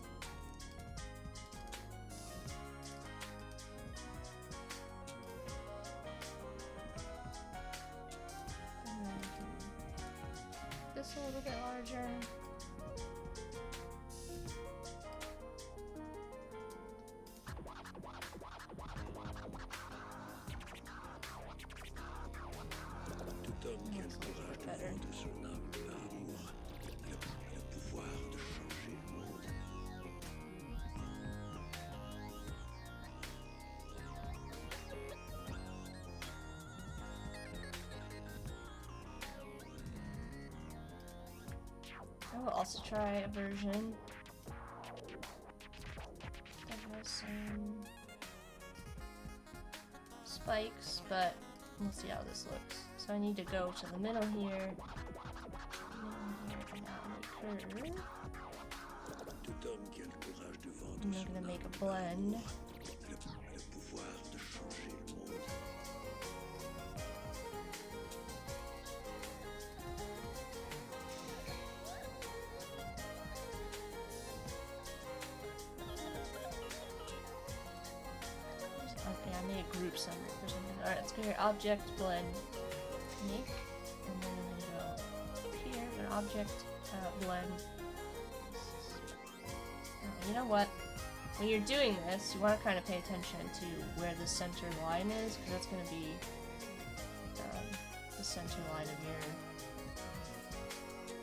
I will also try a version that has some spikes, but we'll see how this looks. So I need to go to the middle here, and now make curve. And I'm gonna make a blend. Okay, I made a group somewhere for some reason. Alright, let's go here. Object, blend, make, and then I'm gonna go here, an object, blend. You know what? When you're doing this, you want to kind of pay attention to where the center line is, because that's going to be the center line of your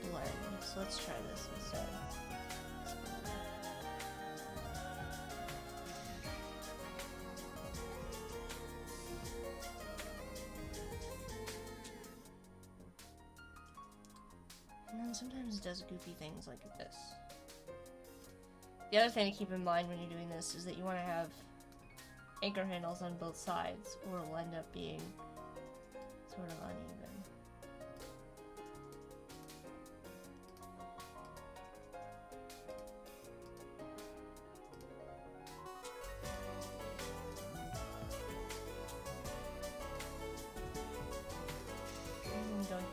blend. So let's try this instead. And then sometimes it does goofy things like this. The other thing to keep in mind when you're doing this is that you want to have anchor handles on both sides, or it'll end up being sort of uneven. And go here.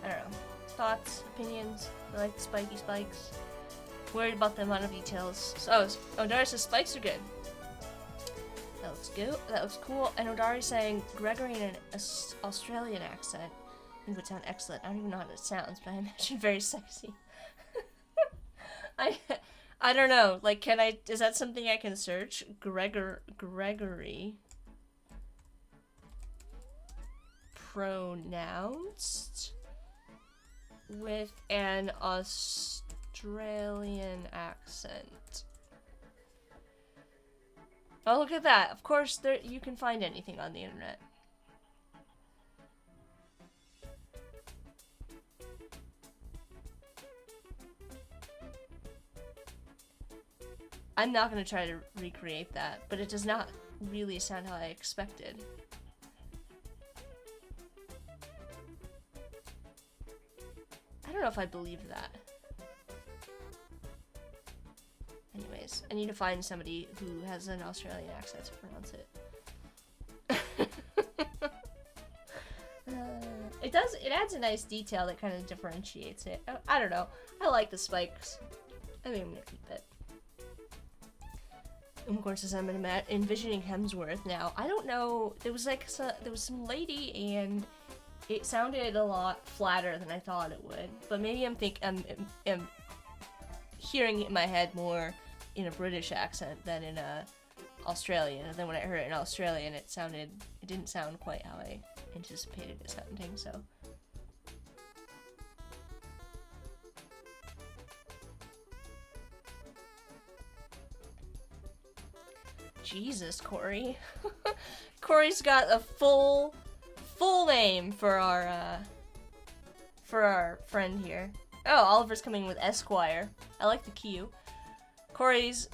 I don't know. Thoughts, opinions? I like the spiky spikes. Worried about the amount of details. So, Odari says spikes are good. That looks good. That looks cool. And Odari's saying Gregory in an Australian accent. I think it would sound excellent. I don't even know how it sounds, but I imagine very sexy. I don't know. Like, can I? Is that something I can search? Gregory. Pronounced with an Australian accent. Oh, look at that. Of course, there you can find anything on the internet. I'm not going to try to recreate that, but it does not really sound how I expected. I don't know if I believe that. Anyways, I need to find somebody who has an Australian accent to pronounce it. It adds a nice detail that kind of differentiates it. I don't know. I like the spikes. I think I'm gonna keep it. Of course, as I'm envisioning Hemsworth now, I don't know. There was like there was some lady, and it sounded a lot flatter than I thought it would. But maybe I'm hearing it in my head more in a British accent than in a Australian. And then when I heard it in Australian, it didn't sound quite how I anticipated it sounding. So. Jesus, Corey. Corey's got a full name for our friend here. Oh, Oliver's coming with Esquire. I like the Q. Corey's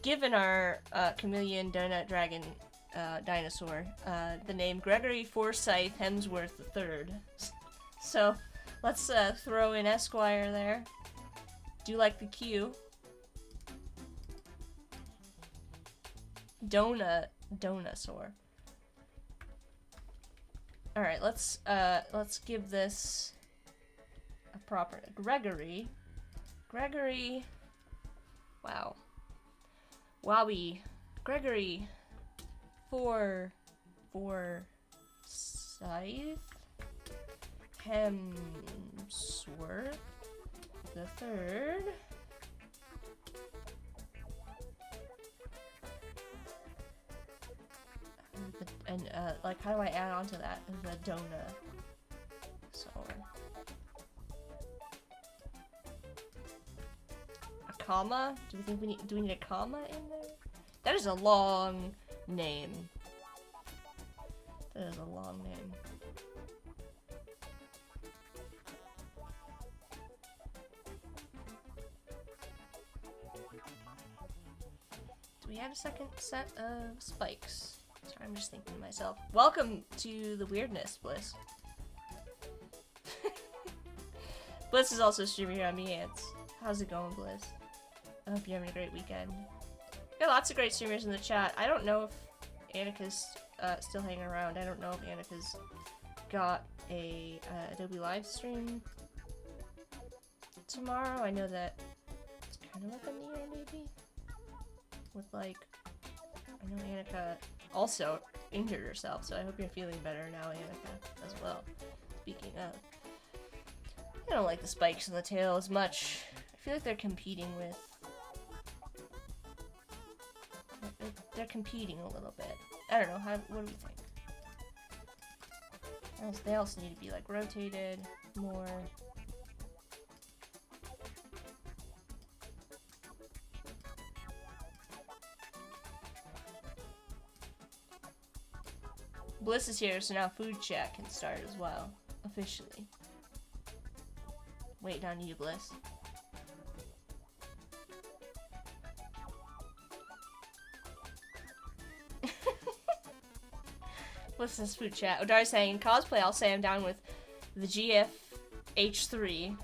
given our chameleon donut dragon dinosaur the name Gregory Forsyth Hemsworth III. So let's throw in Esquire there. Do you like the Q? Donasaur. All right, let's give this a proper Gregory. Wow. Wowie. Gregory Forsyth Hemsworth the third. And, like, how do I add on to that? The donut. So... a comma? Do we need a comma in there? That is a long name. That is a long name. Do we have a second set of spikes? Sorry, I'm just thinking to myself. Welcome to the weirdness, Bliss. Bliss is also streaming here on Me Ants. How's it going, Bliss? I hope you're having a great weekend. We got lots of great streamers in the chat. I don't know if Annika's still hanging around. I don't know if Annika's got a Adobe live stream tomorrow. I know that it's kind of up in the air, maybe. With like, I know Annika also injured herself, so I hope you're feeling better now, Annika, as well. Speaking of, I don't like the spikes in the tail as much. I feel like they're competing with. They're competing a little bit. I don't know. What do we think? They also need to be like rotated more. Bliss is here, so now food chat can start as well, officially. Waiting on you, Bliss. Bliss is food chat. Odari's saying, in cosplay, I'll say I'm down with the GFH3.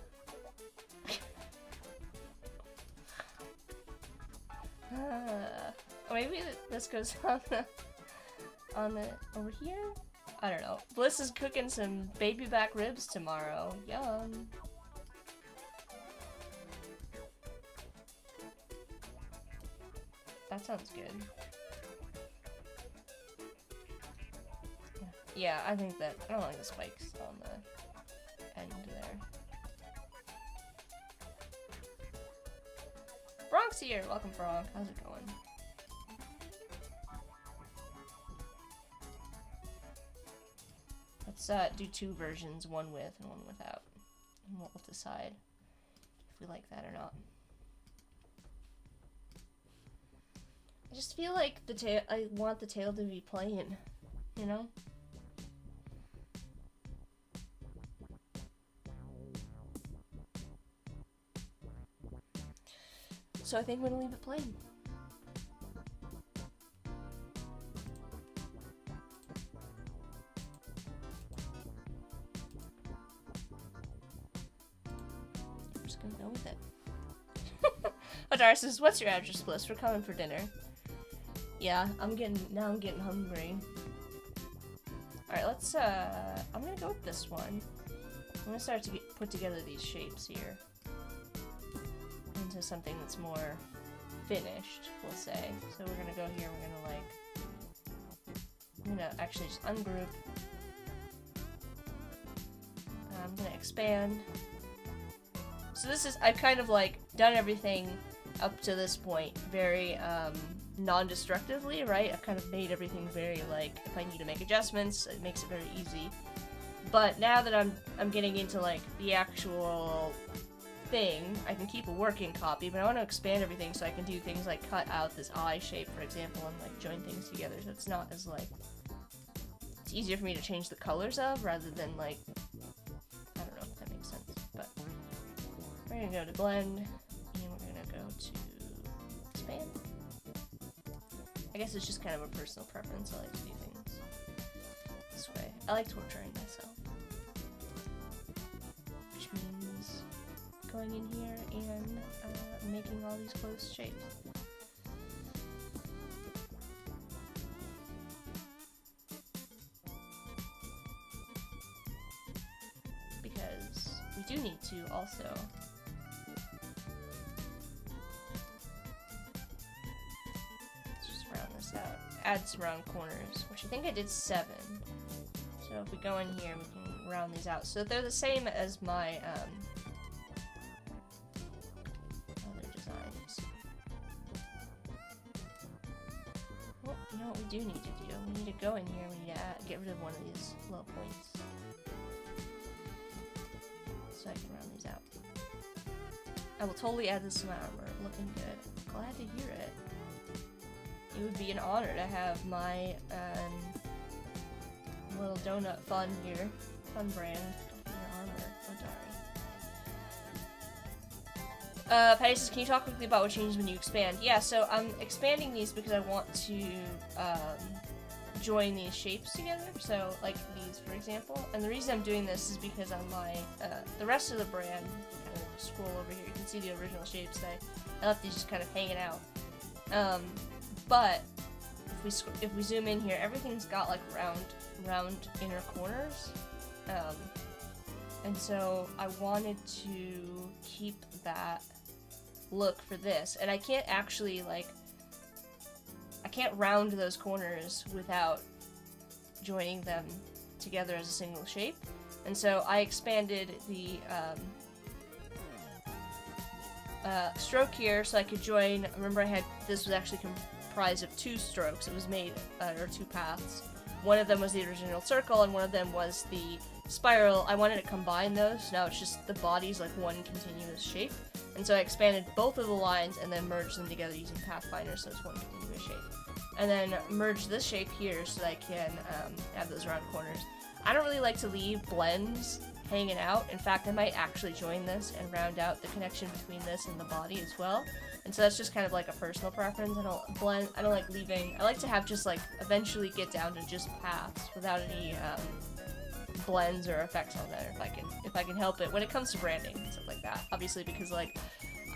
Maybe this goes on the over here? I don't know. Bliss is cooking some baby back ribs tomorrow. Yum. That sounds good. Yeah, I think that I don't like the spikes on the end there. Bronk's here! Welcome, Bronk. How's it going? Let's do two versions, one with and one without. And we'll decide if we like that or not. I just feel like the tail, I want the tail to be plain, you know? So I think I'm gonna leave it plain. I'm just gonna go with it. Adara says, what's your address, Bliss? We're coming for dinner. Yeah, I'm getting hungry. Alright, let's, I'm gonna go with this one. I'm gonna start to put together these shapes here. Into something that's more finished, we'll say. So we're gonna go here, I'm gonna actually just ungroup. I'm gonna expand. So this is, I've kind of like done everything up to this point very non-destructively, right? I've kind of made everything very like, if I need to make adjustments, it makes it very easy. But now that I'm getting into like the actual thing, I can keep a working copy, but I want to expand everything so I can do things like cut out this eye shape, for example, and like join things together so it's not as like, it's easier for me to change the colors of rather than like, I don't know if that makes sense, but we're gonna go to blend and we're gonna go to expand. I guess it's just kind of a personal preference. I like to do things this way. I like torturing myself, which means going in here and making all these closed shapes. Because we do need to also let's just round this out. Add some round corners, which I think I did 7. So if we go in here, we can round these out. So they're the same as my other designs. Oh, you know know what we do need to do? We need to go in here, we need to get rid of one of these low points. So I can round these out. I will totally add this to my armor. Looking good. Glad to hear it. It would be an honor to have my little donut fun here. Fun brand. Your armor. Oh, Patty says, can you talk quickly about what changes when you expand? Yeah, so I'm expanding these because I want to join these shapes together. So, like these, for example. And the reason I'm doing this is because on my, the rest of the brand, kind of scroll over here, you can see the original shapes. I left these just kind of hanging out. But if we zoom in here, everything's got like round inner corners. And so I wanted to keep that look for this. And I can't actually, like, I can't round those corners without joining them together as a single shape. And so I expanded the stroke here so I could join. Remember, this was actually comprised of 2 strokes. It was made, or 2 paths. One of them was the original circle, and one of them was the spiral. I wanted to combine those, so now it's just the body's like one continuous shape. And so I expanded both of the lines and then merged them together using Pathfinder, so it's one continuous shape. And then merge this shape here so that I can add those round corners. I don't really like to leave blends hanging out. In fact, I might actually join this and round out the connection between this and the body as well. And so that's just kind of like a personal preference. I don't like leaving. I like to have just like eventually get down to just paths without any blends or effects on there if I can help it when it comes to branding and stuff like that. Obviously, because like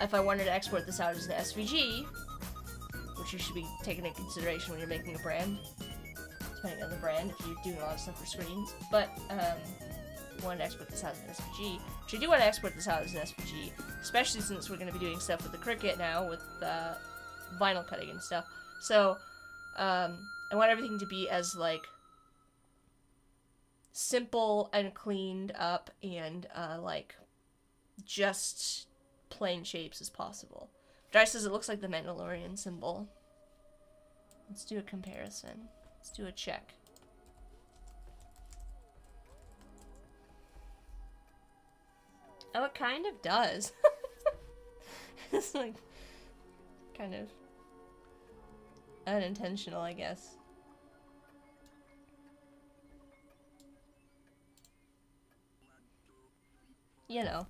if I wanted to export this out as an SVG, which you should be taking into consideration when you're making a brand, depending on the brand, if you're doing a lot of stuff for screens. But want to export this out as an SVG. Which I do want to export this out as an SVG, especially since we're going to be doing stuff with the Cricut now with vinyl cutting and stuff. So I want everything to be as like simple and cleaned up and like just plain shapes as possible. Dry says it looks like the Mandalorian symbol. Let's do a comparison. Let's do a check. Oh, it kind of does. It's like kind of unintentional, I guess. You know.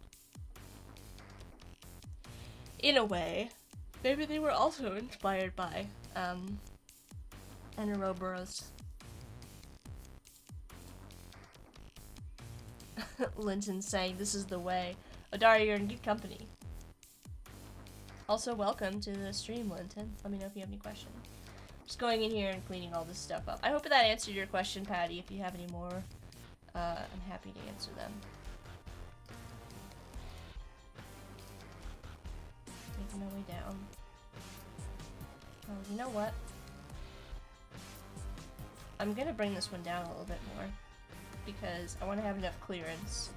In a way. Maybe they were also inspired by ouroboros. Linton saying, this is the way. Odari, you're in good company. Also, welcome to the stream, Linton. Let me know if you have any questions. Just going in here and cleaning all this stuff up. I hope that answered your question, Patty. If you have any more, I'm happy to answer them. Making my way down. Oh, you know what? I'm gonna bring this one down a little bit more, because I want to have enough clearance.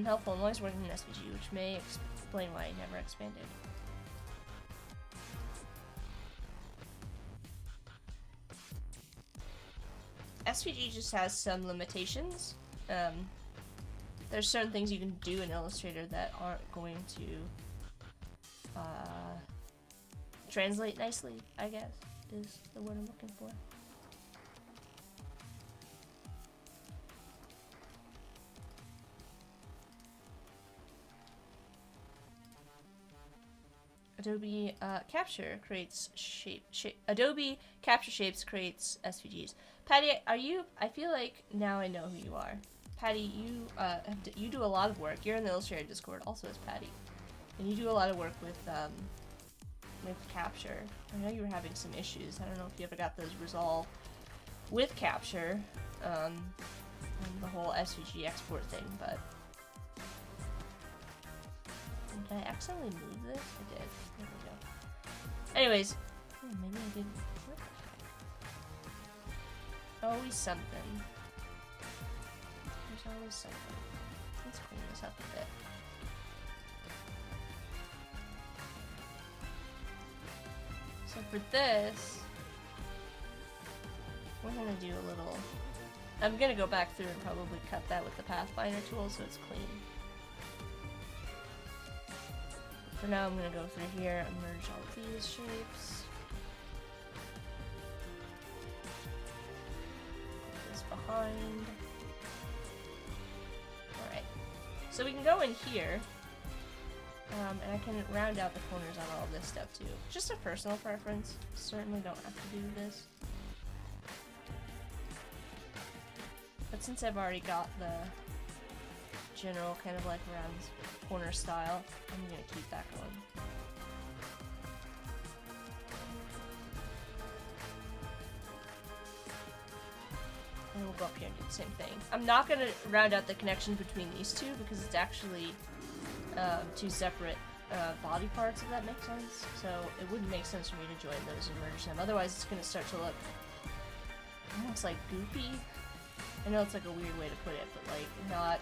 Helpful. I'm always working in SVG, which may explain why I never expanded. SVG just has some limitations. There's certain things you can do in Illustrator that aren't going to translate nicely, I guess, is the word I'm looking for. Adobe Capture creates Adobe Capture Shapes creates SVGs. Patty, I feel like now I know who you are. Patty, you do a lot of work. You're in the Illustrator Discord, also as Patty, and you do a lot of work with Capture. I know you were having some issues. I don't know if you ever got those resolved with Capture, and the whole SVG export thing, but did I accidentally move this? I did. There we go. Anyways, maybe I did. Always something. There's always something. Let's clean this up a bit. So for this, we're gonna do a little... I'm gonna go back through and probably cut that with the Pathfinder tool so it's clean. For now, I'm gonna go through here and merge all of these shapes. Put this behind. Alright. So we can go in here. And I can round out the corners on all of this stuff too. Just a personal preference. Certainly don't have to do this. But since I've already got the general kind of like round corner style, I'm gonna keep that going. And we'll go up here and do the same thing. I'm not gonna round out the connection between these two because it's actually two separate body parts, if that makes sense. So it wouldn't make sense for me to join those and merge them. Otherwise it's gonna start to look almost like goopy. I know it's like a weird way to put it, but like not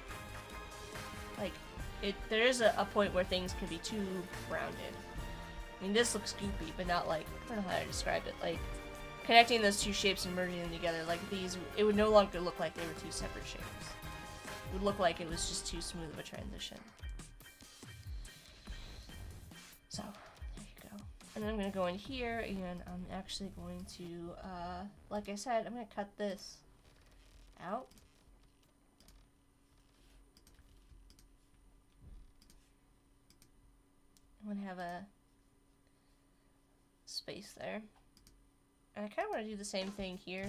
like it. There is a point where things can be too rounded. I mean, this looks goopy, but not like, I don't know how to describe it. Like connecting those two shapes and merging them together, like these, it would no longer look like they were two separate shapes. It would look like it was just too smooth of a transition. So there you go. And then I'm gonna go in here, and I'm actually going to, like I said, I'm gonna cut this out. I'm gonna have a space there. And I kind of want to do the same thing here.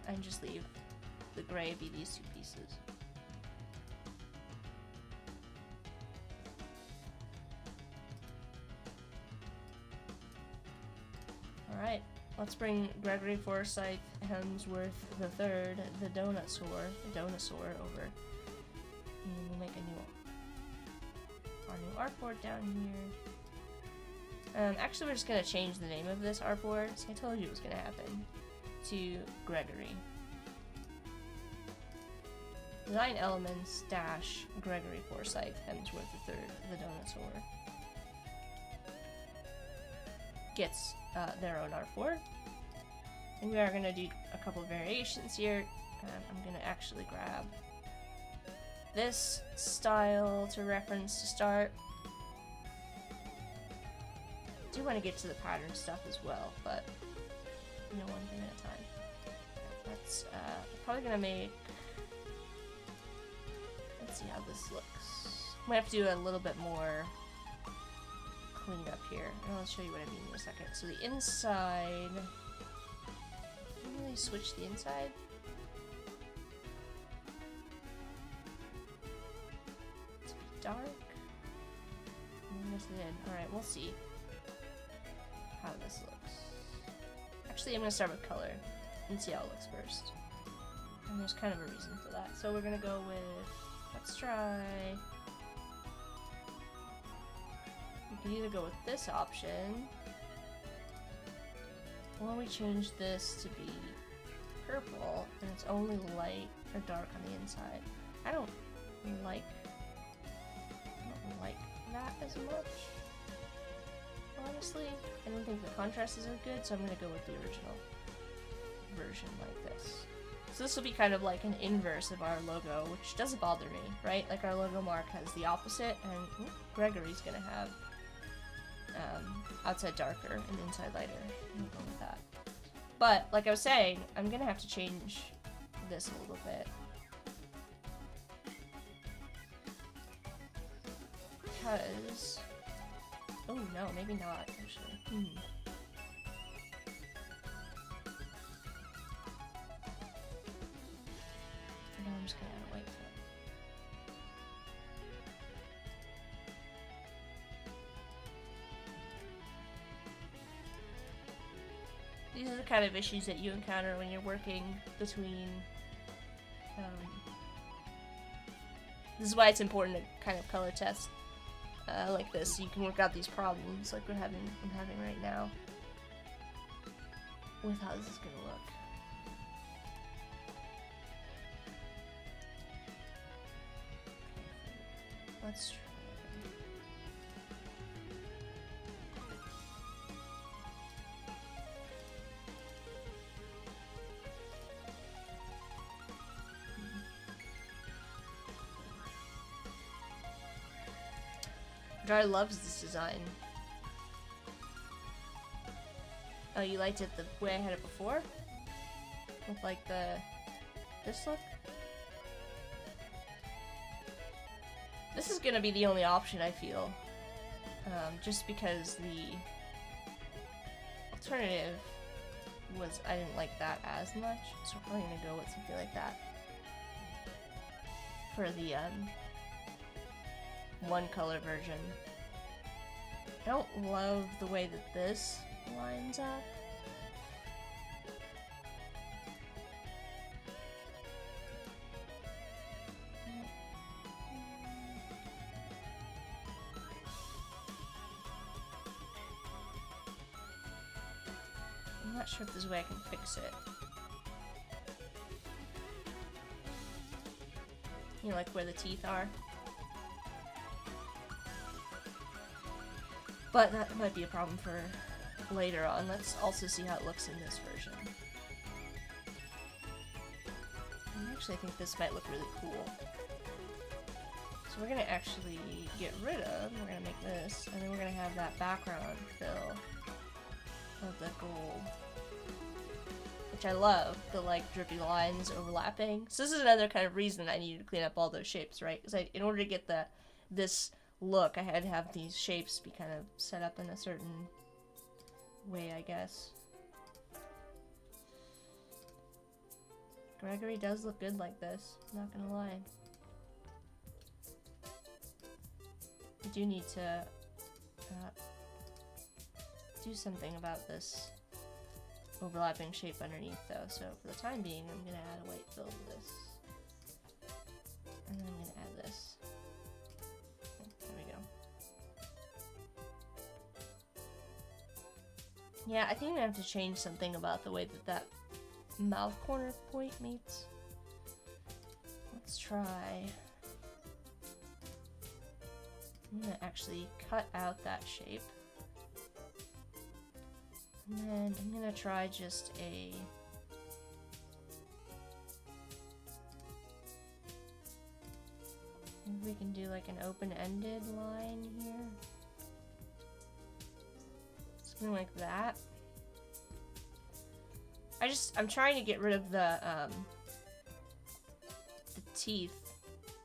And just leave the gray be these two pieces. Alright. Let's bring Gregory Forsyth Hemsworth III, the Donusaur over, and we'll make our new artboard down here. Actually, we're just gonna change the name of this artboard. See, I told you it was gonna happen. To Gregory. Design elements - Gregory Forsyth Hemsworth III, the Donusaur. Gets their own artboard. And we are going to do a couple of variations here. I'm going to actually grab this style to reference to start. I do want to get to the pattern stuff as well, but you know, one thing at a time. That's probably going to make... Let's see how this looks. I'm going to have to do a little bit more clean up here, and I'll show you what I mean in a second. So the inside, can you really switch the inside? It's dark. Yes, it did. All right, we'll see how this looks. Actually, I'm gonna start with color and see how it looks first. And there's kind of a reason for that. So we're gonna go with, let's try. We can either go with this option, or we change this to be purple, and it's only light or dark on the inside. I don't like that as much, honestly. I don't think the contrast is as good, so I'm going to go with the original version like this. So this will be kind of like an inverse of our logo, which doesn't bother me, right? Like our logo mark has the opposite, and Gregory's going to have outside darker and inside lighter. I'm gonna go with that. But like I was saying, I'm gonna have to change this a little bit because oh no, maybe not actually. For now, I'm just gonna add a white to it. These are the kind of issues that you encounter when you're working between, this is why it's important to kind of color test like this, so you can work out these problems like I'm having right now with how this is going to look. Okay, let's try. Dry loves this design. Oh, you liked it the way I had it before? With like this look? This is gonna be the only option I feel. Just because the alternative was, I didn't like that as much, so we're probably gonna go with something like that for the one color version. I don't love the way that this lines up. I'm not sure if there's a way I can fix it. You know, like where the teeth are. But that might be a problem for later on. Let's also see how it looks in this version. I actually think this might look really cool. So we're gonna actually get rid of, we're gonna make this, and then we're gonna have that background fill of the gold. Which I love, the like drippy lines overlapping. So this is another kind of reason I needed to clean up all those shapes, right? Because in order to get this look, I had to have these shapes be kind of set up in a certain way, I guess. Gregory does look good like this, not gonna lie. I do need to do something about this overlapping shape underneath though, so for the time being I'm gonna add a white fill to this. And then I'm gonna add this. There we go. Yeah, I think I'm gonna have to change something about the way that mouth corner point meets. Let's try. I'm gonna actually cut out that shape. And then I'm gonna try just a maybe we can do like an open-ended line here. Something like that. I'm trying to get rid of the teeth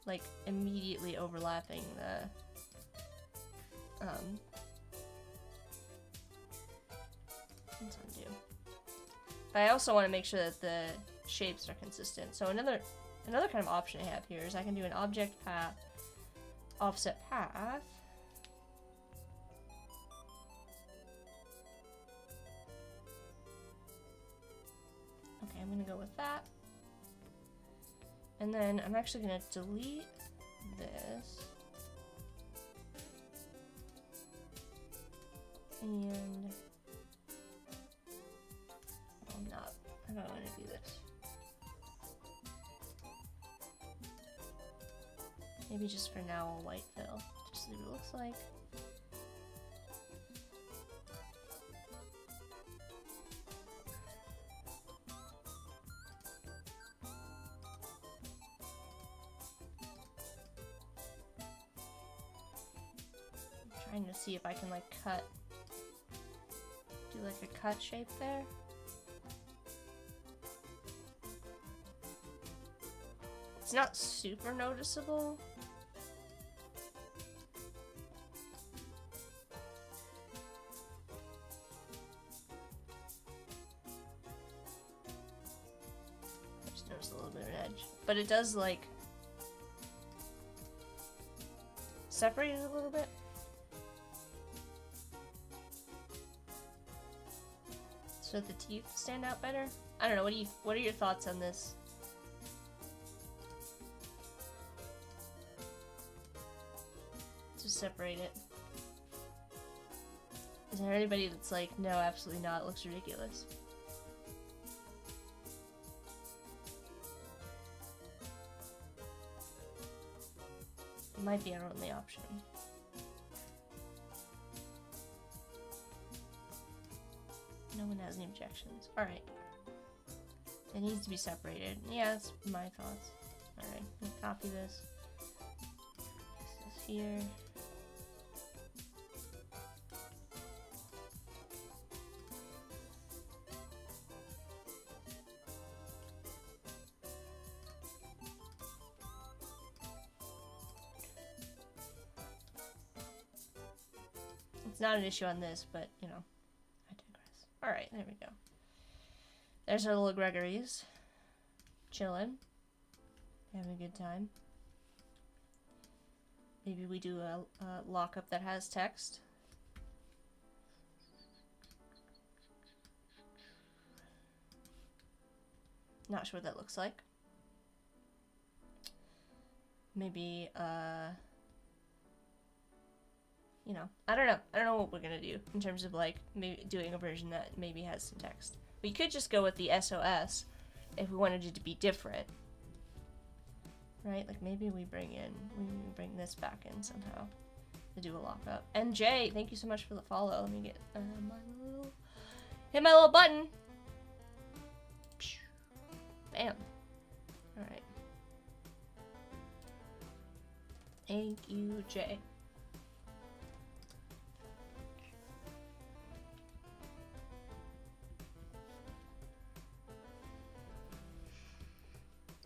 like immediately overlapping the let's undo. But I also want to make sure that the shapes are consistent. So another kind of option I have here is I can do an object path, offset path. Okay, I'm gonna go with that. And then I'm actually gonna delete this. And I'm not. I don't want to do this. Maybe just for now a white fill. Just see what it looks like. I'm trying to see if I can like cut. Do like a cut shape there. It's not super noticeable. I just noticed a little bit of an edge. But it does like separate it a little bit. So the teeth stand out better? I don't know, what are your thoughts on this? To separate it. Is there anybody that's like, no, absolutely not, it looks ridiculous? It might be our only option. No one has any objections. Alright. It needs to be separated. Yeah, that's my thoughts. Alright, copy this. This is here. It's not an issue on this, but, you know, I digress. Alright, there we go. There's our little Gregory's. Chillin'. Having a good time. Maybe we do a lockup that has text. Not sure what that looks like. Maybe, you know, I don't know. I don't know what we're gonna do in terms of, like, maybe doing a version that maybe has some text. We could just go with the SOS if we wanted it to be different. Right? Like, maybe we bring this back in somehow to do a lockup. And Jay, thank you so much for the follow. Let me get hit my little button. Bam. Alright. Thank you, Jay.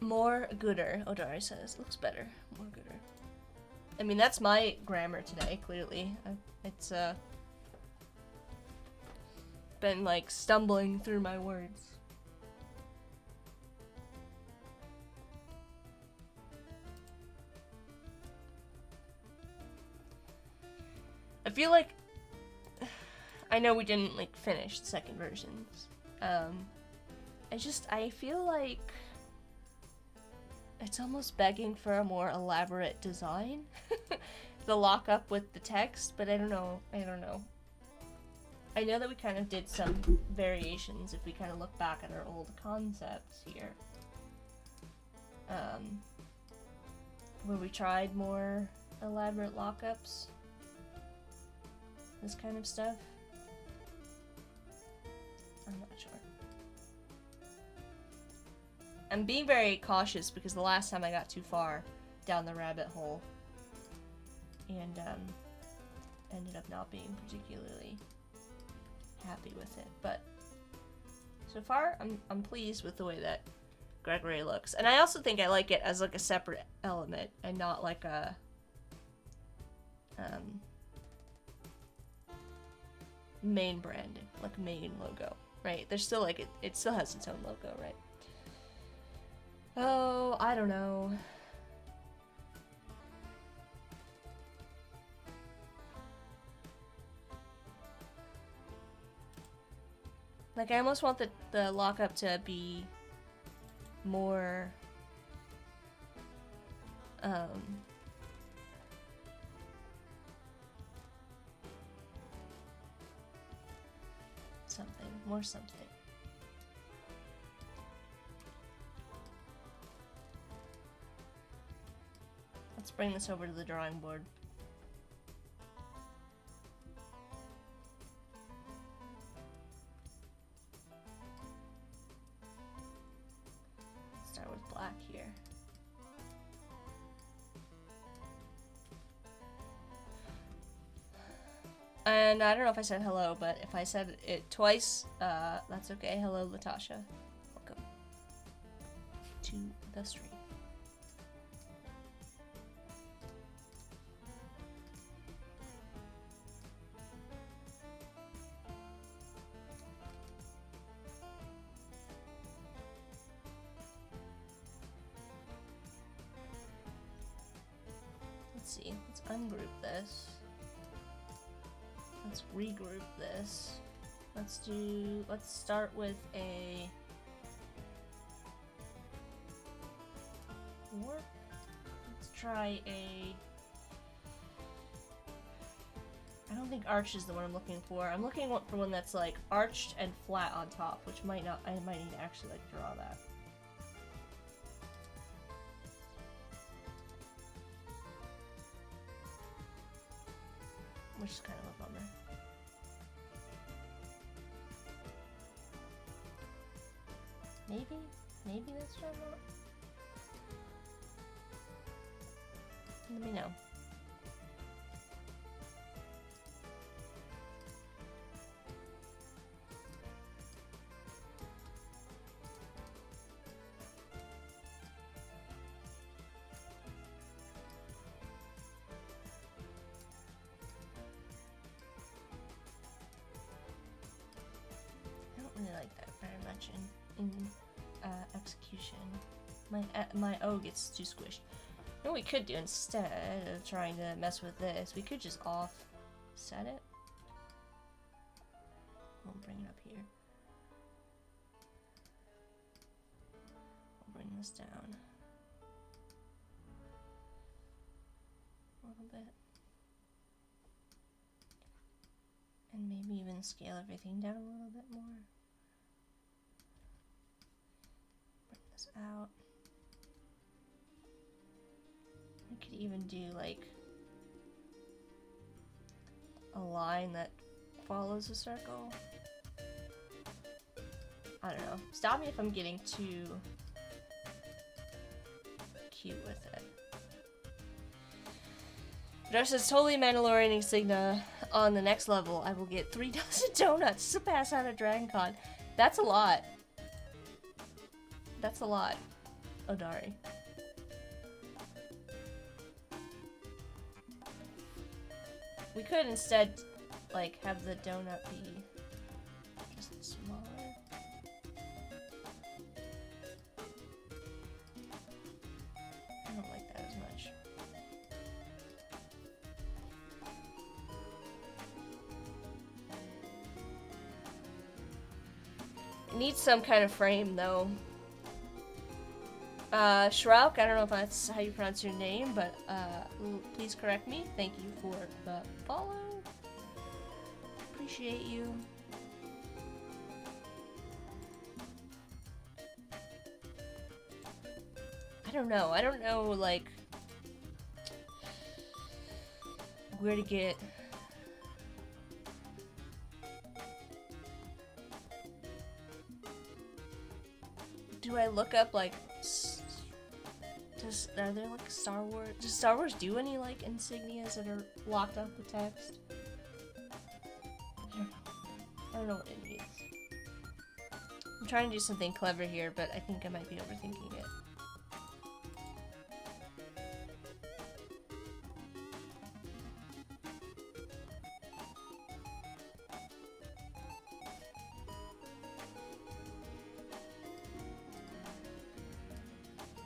More gooder, Odari says. Looks better. More gooder. I mean, that's my grammar today, clearly. It's, been, like, stumbling through my words. I feel like... I know we didn't, like, finish the second versions. I feel like... it's almost begging for a more elaborate design. The lockup with the text, but I don't know. I know that we kind of did some variations if we kind of look back at our old concepts here. Where we tried more elaborate lockups. This kind of stuff. I'm not sure. I'm being very cautious because the last time I got too far down the rabbit hole and ended up not being particularly happy with it. But so far, I'm pleased with the way that Gregory looks, and I also think I like it as like a separate element and not like a main branding, like main logo, right? There's still like it still has its own logo, right? Oh, I don't know. Like, I almost want the lockup to be more, something. Let's bring this over to the drawing board. Start with black here. And I don't know if I said hello, but if I said it twice, that's okay. Hello, Latasha. Welcome to the stream. Let's see. Let's ungroup this. Let's regroup this. Let's start with a warp. Let's try a, I don't think arch is the one I'm looking for. I'm looking for one that's like arched and flat on top, which I might need to actually like draw that. Which is kind of a bummer. Maybe that's try that. Let me know. much in execution. My O gets too squished. What we could do instead of trying to mess with this, we could just offset it. We'll bring it up here. We'll bring this down a little bit. And maybe even scale everything down a little bit more. Bring this out. We could even do like a line that follows a circle. I don't know. Stop me if I'm getting too cute with it. Just as totally Mandalorian insignia on the next level, I will get 3 dozen donuts to pass out at DragonCon. That's a lot. That's a lot, Odari. We could instead, like, have the donut be just smaller. I don't like that as much. It needs some kind of frame, though. Shrouk, I don't know if that's how you pronounce your name, but please correct me. Thank you for the follow. Appreciate you. I don't know, like, where to get... Do I look up, like, are there, like, Star Wars? Does Star Wars do any, like, insignias that are locked up with text? I don't know what it needs. I'm trying to do something clever here, but I think I might be overthinking it.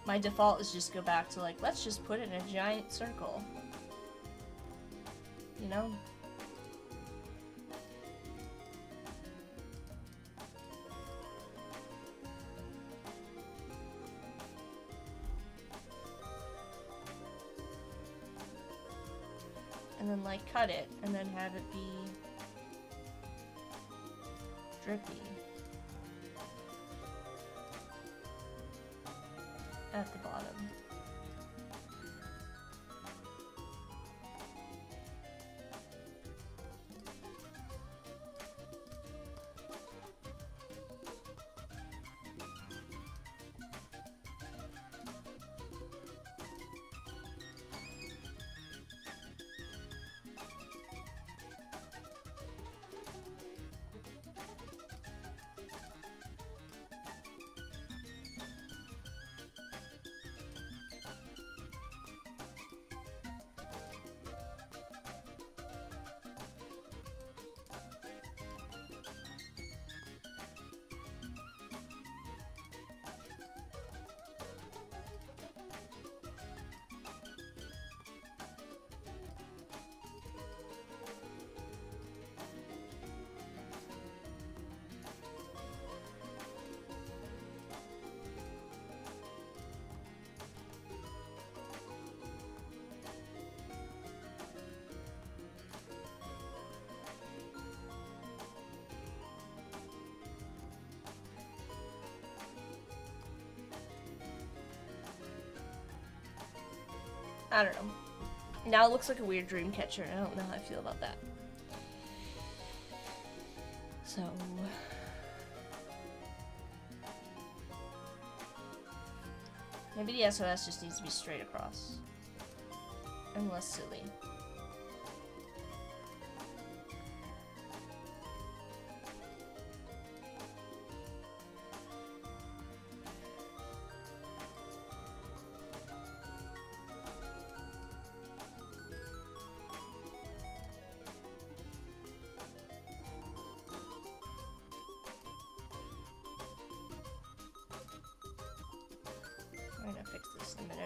My default is just go back to, like, let's just put it in a giant circle. You know? And then, like, cut it, and then have it be drippy at the bottom. I don't know. Now it looks like a weird dream catcher. I don't know how I feel about that. So... maybe the SOS just needs to be straight across. And less silly.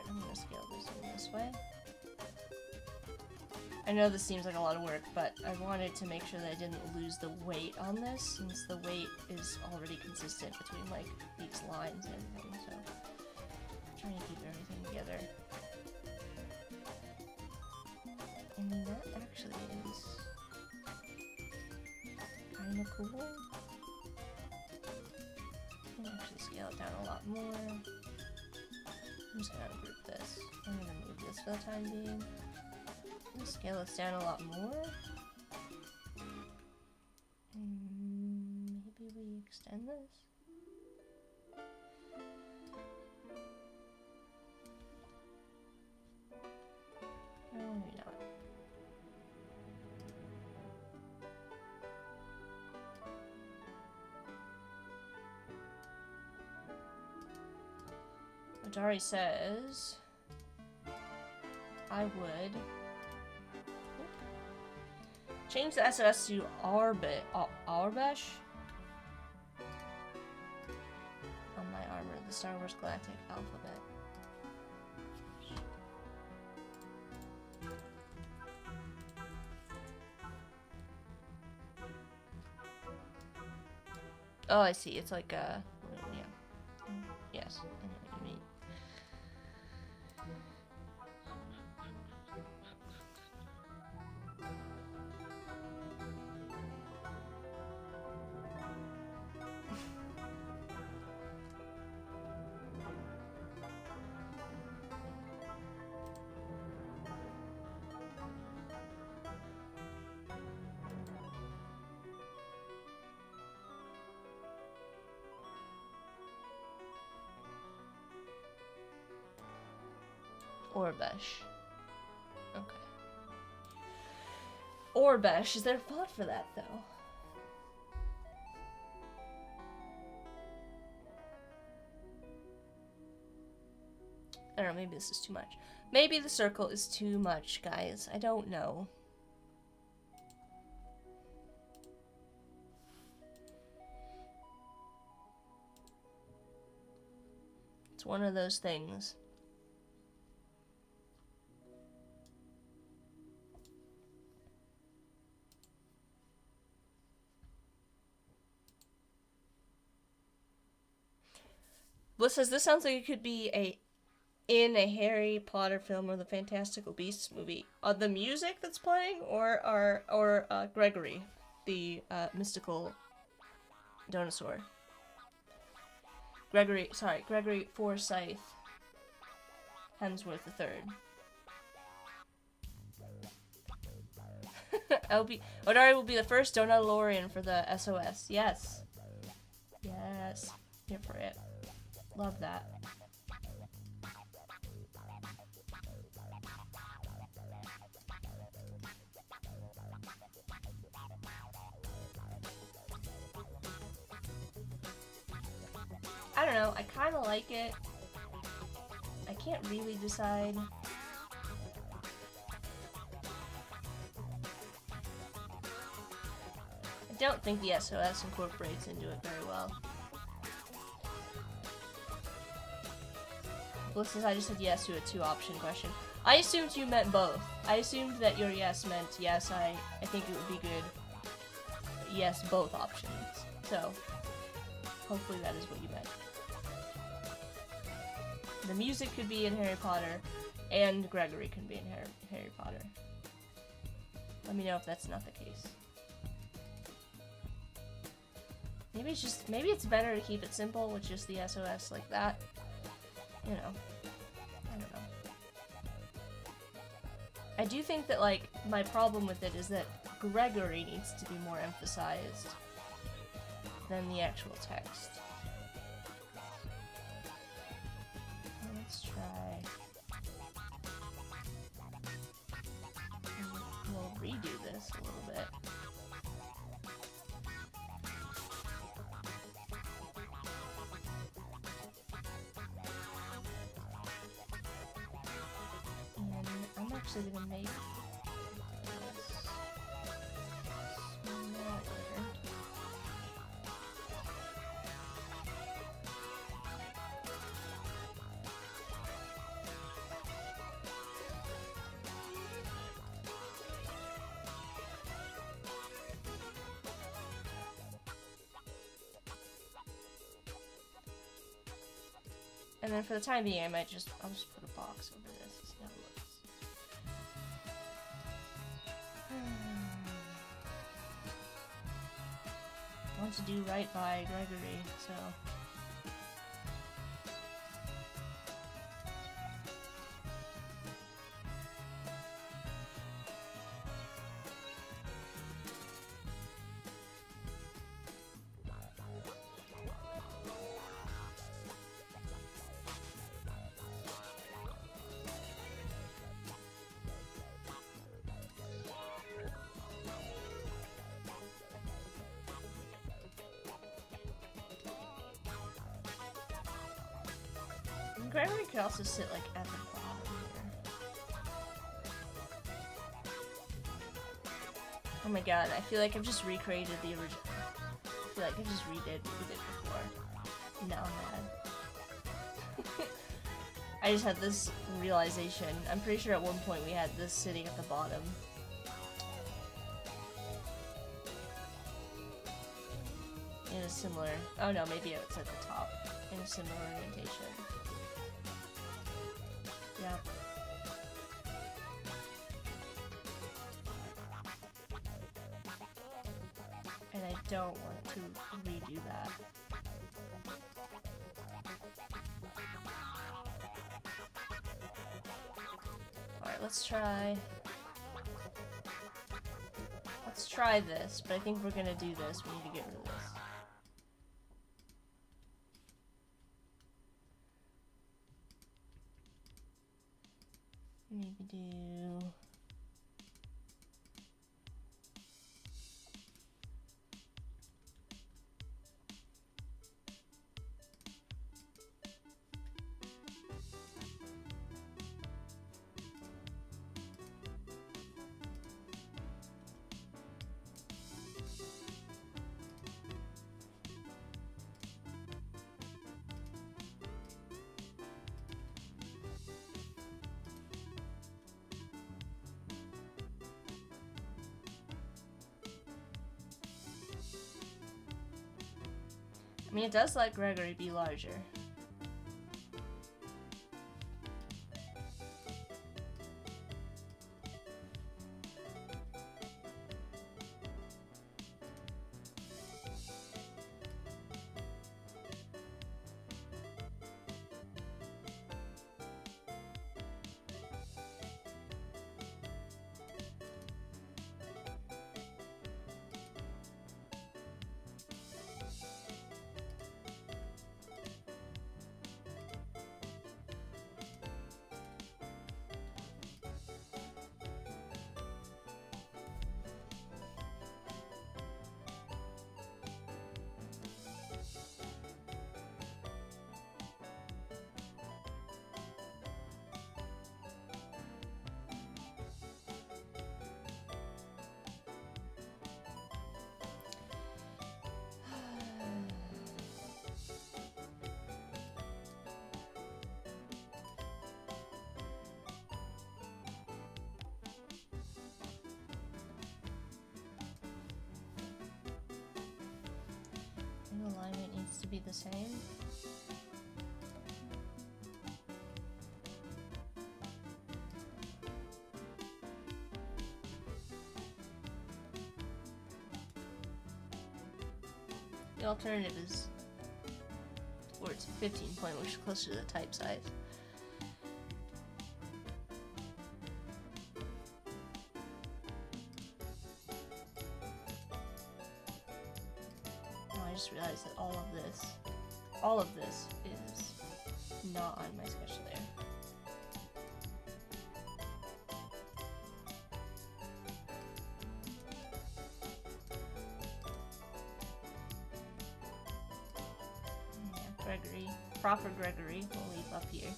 I'm gonna scale this in this way. I know this seems like a lot of work, but I wanted to make sure that I didn't lose the weight on this, since the weight is already consistent between, like, these lines and everything, so I'm trying to keep everything together. And that actually is kind of cool. I can actually scale it down a lot more. I'm just gonna ungroup this. I'm gonna move this for the time being. Scale this down a lot more. Maybe we extend this. No, maybe not. Odari says I would change the SOS to Auroboros on my armor, the Star Wars Galactic alphabet. Oh, I see. It's like yeah. Yes, I know what you mean. Orbesh. Okay. Orbesh. Is there a font for that, though? I don't know, maybe this is too much. Maybe the circle is too much, guys. I don't know. It's one of those things. Bliss says, this sounds like it could be in a Harry Potter film or the Fantastical Beasts movie. The music that's playing, or Gregory, the mystical dinosaur. Gregory Forsyth Hemsworth III. Odari will be the first Donalorian for the SOS. Yes. Yes. Here for it. Love that. I don't know, I kind of like it. I can't really decide. I don't think the SOS incorporates into it very well. Bliss says, I just said yes to a 2-option question. I assumed you meant both. I assumed that your yes meant yes, I think it would be good. Yes, both options. So, hopefully that is what you meant. The music could be in Harry Potter, and Gregory can be in Harry Potter. Let me know if that's not the case. Maybe it's better to keep it simple with just the SOS like that. You know, I don't know. I do think that, like, my problem with it is that Gregory needs to be more emphasized than the actual text. Let's try. We'll redo this a little bit. And I'm actually gonna make this smaller. And then for the time being, I'll just put a box over this to see how it looks. I want to do right by Gregory, so... Gregory could also sit like at the bottom here. Oh my god, I feel like I've just recreated the original. I feel like I just redid what we did before. Now I'm mad. I just had this realization. I'm pretty sure at one point we had this sitting at the bottom. In a similar... Oh no, maybe it's at the top. In a similar orientation. Yeah. And I don't want to redo that. Alright, let's try this, but I think we're gonna do this. We need to get rid of this. We need to do... I mean, it does let Gregory be larger. Alignment needs to be the same. The alternative is where it's 15 point, which is closer to the type size. I just realized that all of this is not on my sketch layer. Yeah, Gregory, proper Gregory, we'll leave up here.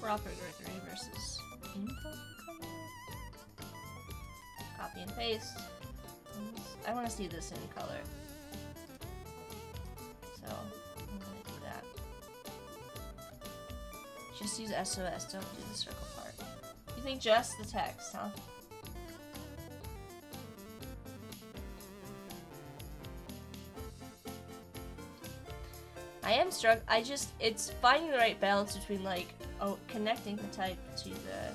Proper Gregory versus info color. Copy and paste. I want to see this in color. So I'm gonna do that. Just use SOS, don't do the circle part. You think just the text, huh? I am it's finding the right balance between, like, connecting the type to the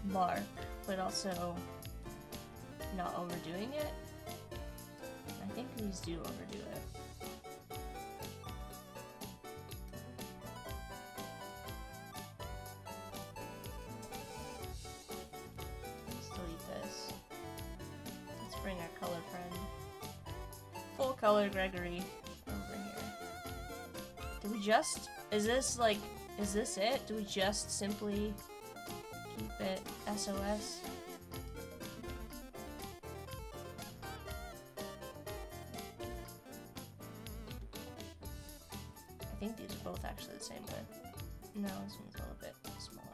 mark, but also not overdoing it. I think these do overdo it. Let's delete this. Let's bring our color friend. Full color Gregory over here. Do we just... is this it? Do we just simply keep it SOS? I think these are both actually the same width. No, this one's a little bit smaller.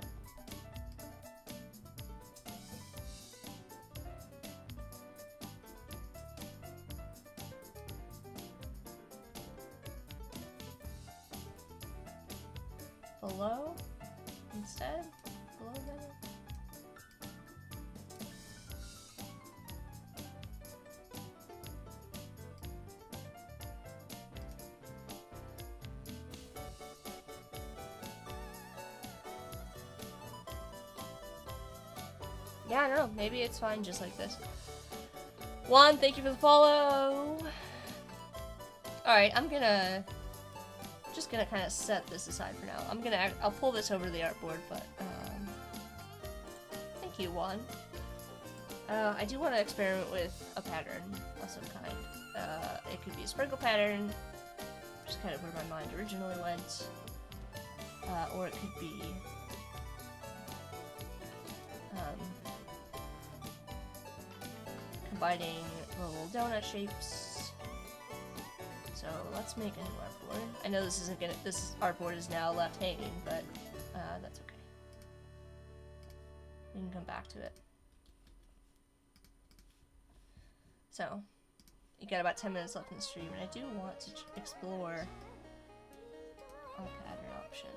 Below instead? Below better? Yeah, I don't know. Maybe it's fine just like this. Juan, thank you for the follow. Alright, just gonna kind of set this aside for now. I'll pull this over to the artboard, but, thank you, Juan. I do want to experiment with a pattern of some kind. It could be a sprinkle pattern, which is kind of where my mind originally went, or it could be, combining little donut shapes. So let's make a new artboard. I know this artboard is now left hanging, but that's okay. We can come back to it. So, you got about 10 minutes left in the stream, and I do want to explore our pattern option.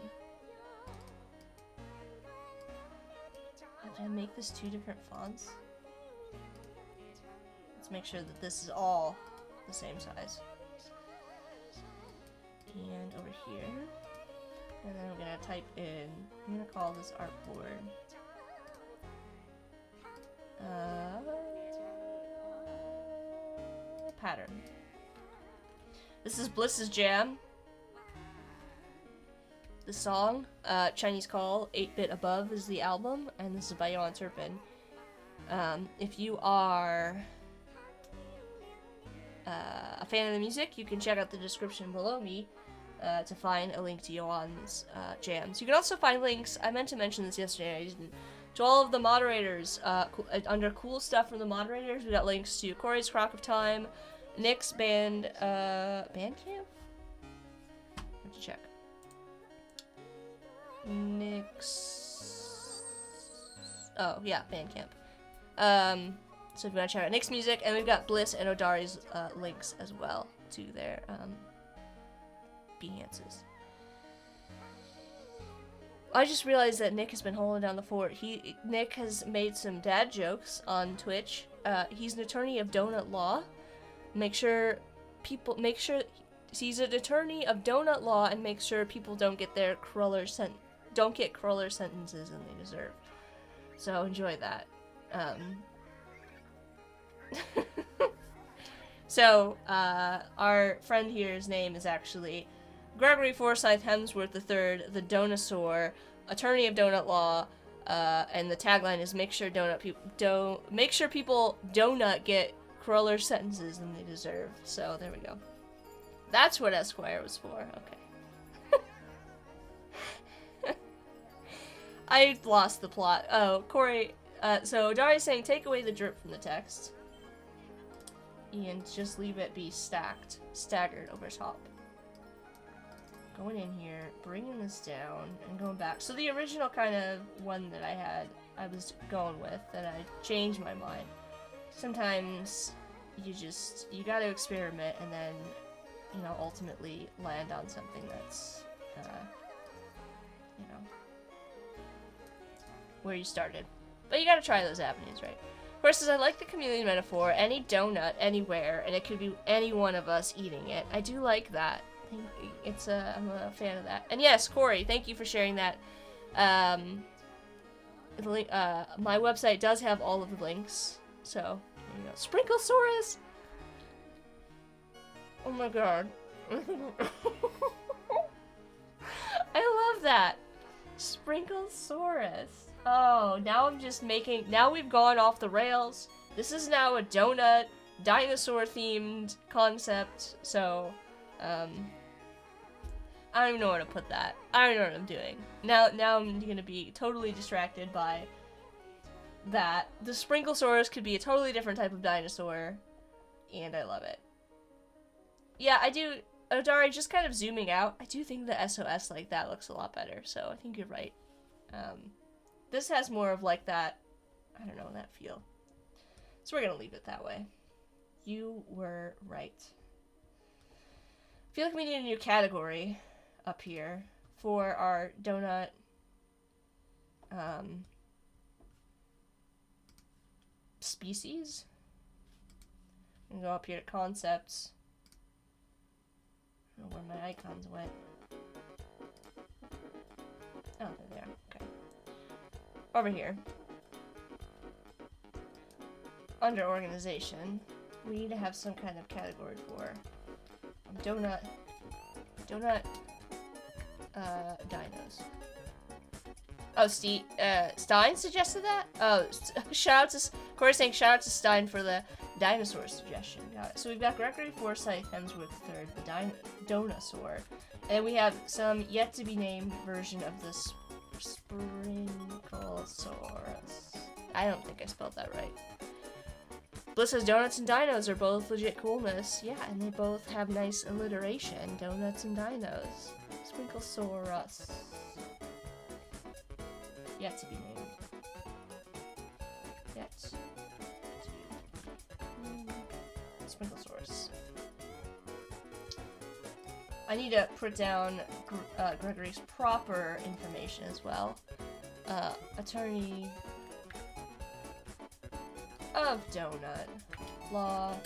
Did I make this 2 different fonts? Let's make sure that this is all the same size. And over here, and then I'm gonna type in, I'm gonna call this artboard, pattern. This is Bliss's Jam. The song, Chinese Call, 8-Bit Above is the album, and this is by Yoann Turpin. If you are a fan of the music, you can check out the description below me to find a link to Yoann's jams. You can also find links, I meant to mention this yesterday, I didn't, to all of the moderators. Under cool stuff from the moderators, we got links to Corey's Crock of Time, Nick's band, Bandcamp? I have to check. Nick's... oh, yeah, Bandcamp. So if you want to check out Nick's music, and we've got Bliss and Odari's links as well to their Behances. I just realized that Nick has been holding down the fort. Nick has made some dad jokes on Twitch. He's an attorney of donut law. He's an attorney of donut law and makes sure people don't get cruller sentences than they deserve. So enjoy that. So, our friend here's name is actually Gregory Forsyth Hemsworth III, the Donosaur, attorney of donut law, and the tagline is make sure people donut get cruller sentences than they deserve. So there we go. That's what Esquire was for. Okay. I lost the plot. Oh, Corey. So Dari's saying take away the drip from the text. And just leave it be staggered over top. Going in here, bringing this down, and going back. So the original kind of one that I was going with, and I changed my mind. Sometimes you gotta experiment and then, ultimately land on something that's you know, where you started. But you gotta try those avenues, right? Of course, as I like the chameleon metaphor, any donut, anywhere, and it could be any one of us eating it. I do like that. I'm a fan of that. And yes, Corey, thank you for sharing that. My website does have all of the links, so there you go. Sprinklesaurus! Oh my god. I love that. Sprinklesaurus. Oh, now I'm just making... Now we've gone off the rails. This is now a donut, dinosaur-themed concept, so, I don't even know where to put that. I don't know what I'm doing. Now I'm gonna be totally distracted by that. The Sprinklesaurus could be a totally different type of dinosaur, and I love it. Yeah, I do... Odari, just kind of zooming out, I do think the SOS like that looks a lot better, so I think you're right. This has more of like that, I don't know, that feel. So we're gonna leave it that way. You were right. I feel like we need a new category up here for our donut, species. And go up here to concepts. I don't know where my icons went. Oh, they're there. Okay. Over here. Under organization, we need to have some kind of category for donut, dinos. Oh, Stein suggested that? Oh, shout out to, Corey saying shout out to Stein for the dinosaur suggestion. Got it. So we've got Gregory Forsyth Hemsworth III, the Donosaur. And then we have some yet to be named version of the Sprinklesaurus. I don't think I spelled that right. Bliss says donuts and dinos are both legit coolness. Yeah, and they both have nice alliteration. Donuts and dinos. Sprinklesaurus. Yet to be named. Yet to be named. Sprinklesaurus. I need to put down Gregory's proper information as well. Attorney of Donut. Law.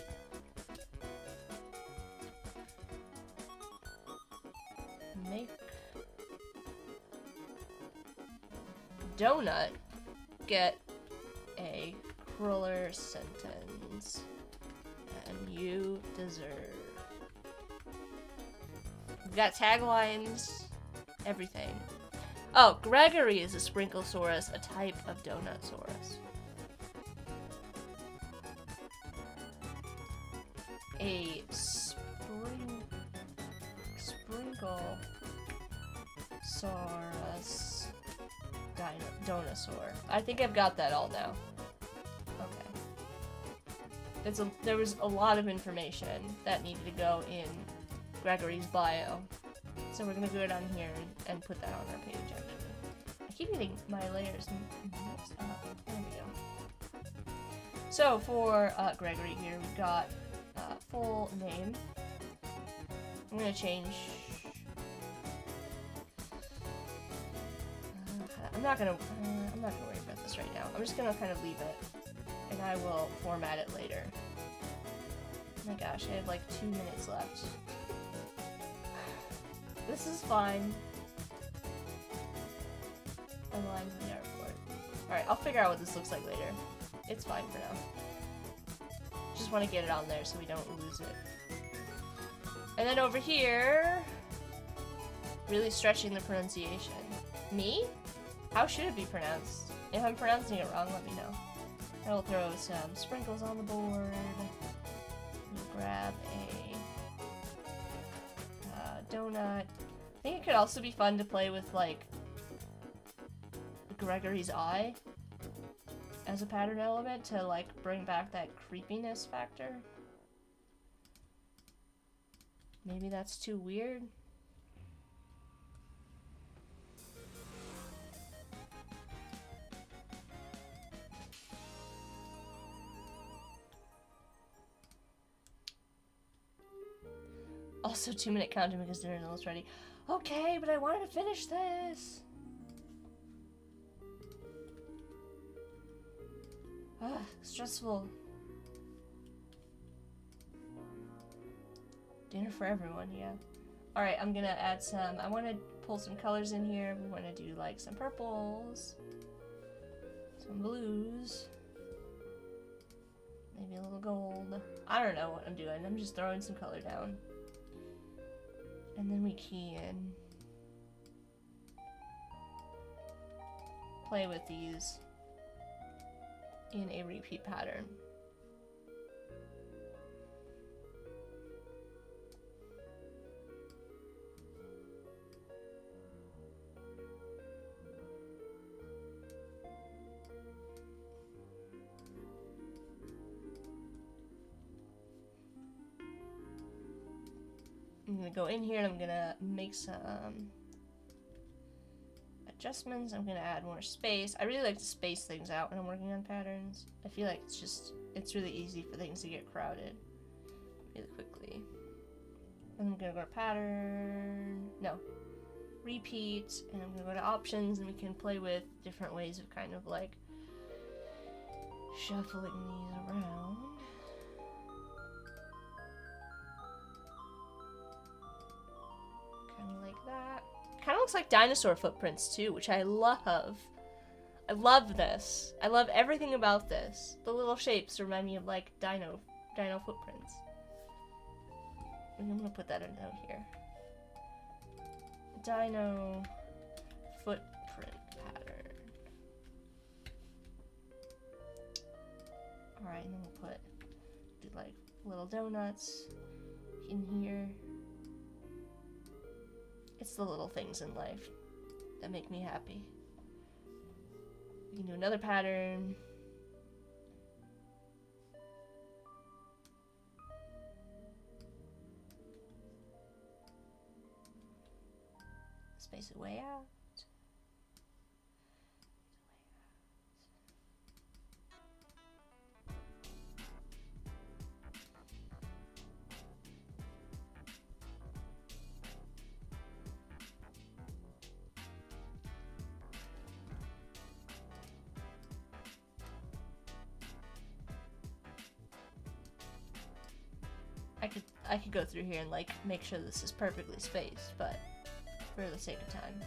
Make Donut get a crueler sentence than you deserve. We've got taglines, everything. Oh, Gregory is a Sprinklesaurus, a type of Donutsaurus. A Sprinklesaurus Donosaur. I think I've got that all now. Okay. There was a lot of information that needed to go in Gregory's bio. So we're gonna go down here and put that on our page, actually. I keep getting my layers mixed up. There we go. So for Gregory here, we've got full name. I'm gonna change... I'm not gonna worry about this right now. I'm just gonna kind of leave it, and I will format it later. Oh my gosh, I have like 2 minutes left. This is fine. And lines in the airport. Alright, I'll figure out what this looks like later. It's fine for now. Just want to get it on there so we don't lose it. And then over here, really stretching the pronunciation. Me? How should it be pronounced? If I'm pronouncing it wrong, let me know. I will throw some sprinkles on the board. We'll grab a donut. I think it could also be fun to play with, like, Gregory's eye as a pattern element to, like, bring back that creepiness factor. Maybe that's too weird. Also 2-minute countdown because dinner's almost ready. Okay, but I wanted to finish this. Ah, stressful. Dinner for everyone, yeah. Alright, I'm gonna add some, I want to pull some colors in here. We want to do like some purples, some blues, maybe a little gold. I don't know what I'm doing, I'm just throwing some color down. And then we can play with these in a repeat pattern. I'm gonna go in here and I'm gonna make some adjustments. I'm gonna add more space. I really like to space things out when I'm working on patterns. I feel like it's really easy for things to get crowded really quickly. And I'm gonna go to pattern, no, repeat, and I'm gonna go to options, and we can play with different ways of kind of like shuffling these around. Kind of like that. Kind of looks like dinosaur footprints too, which I love. I love this. I love everything about this. The little shapes remind me of like dino footprints. And I'm gonna put that a note here. Dino footprint pattern. Alright, and then we'll do like little donuts in here. It's the little things in life that make me happy. We can do another pattern. Space it way out. I could go through here and like make sure this is perfectly spaced, but for the sake of time.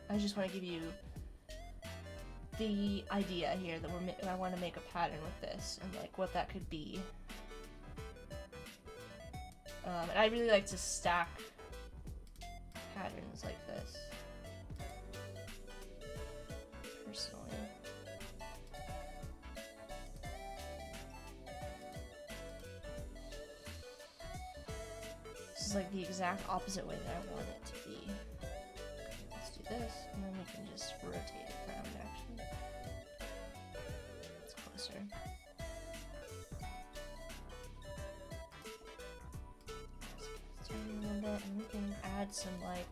I just want to give you the idea here that I want to make a pattern with this and like what that could be. And I really like to stack patterns like this, personally. This is like the exact opposite way that I want it to be. Let's do this, and then we can just rotate it around, actually. It's closer. Let's turn it a little bit, and we can add some, like,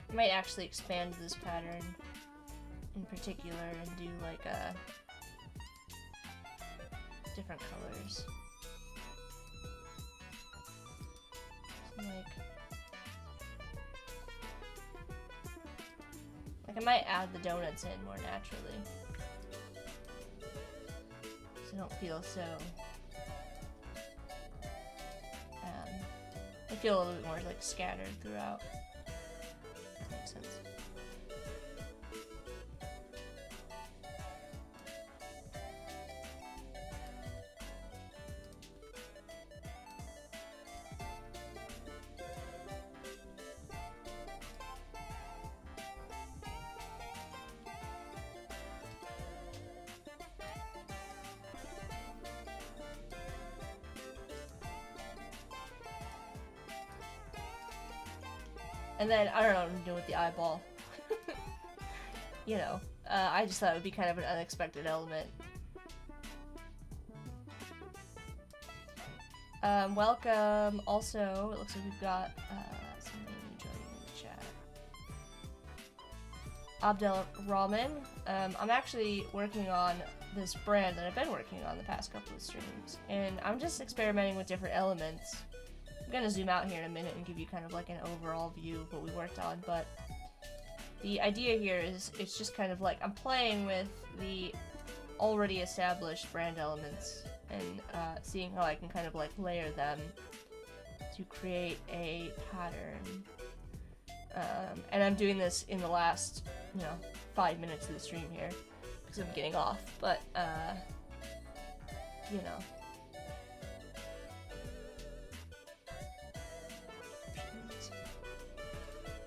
I might actually expand this pattern in particular and do like different colors. So like I might add the donuts in more naturally, so I don't feel so. I feel a little bit more like scattered throughout. Makes sense. And then, I don't know what I'm doing with the eyeball. You know, I just thought it would be kind of an unexpected element. Welcome. Also, it looks like we've got somebody joining in the chat. Abdelrahman. I'm actually working on this brand that I've been working on the past couple of streams, and I'm just experimenting with different elements. I'm gonna zoom out here in a minute and give you kind of like an overall view of what we worked on, but the idea here is it's just kind of like I'm playing with the already established brand elements and seeing how I can kind of like layer them to create a pattern. And I'm doing this in the last, 5 minutes of the stream here because I'm getting off, but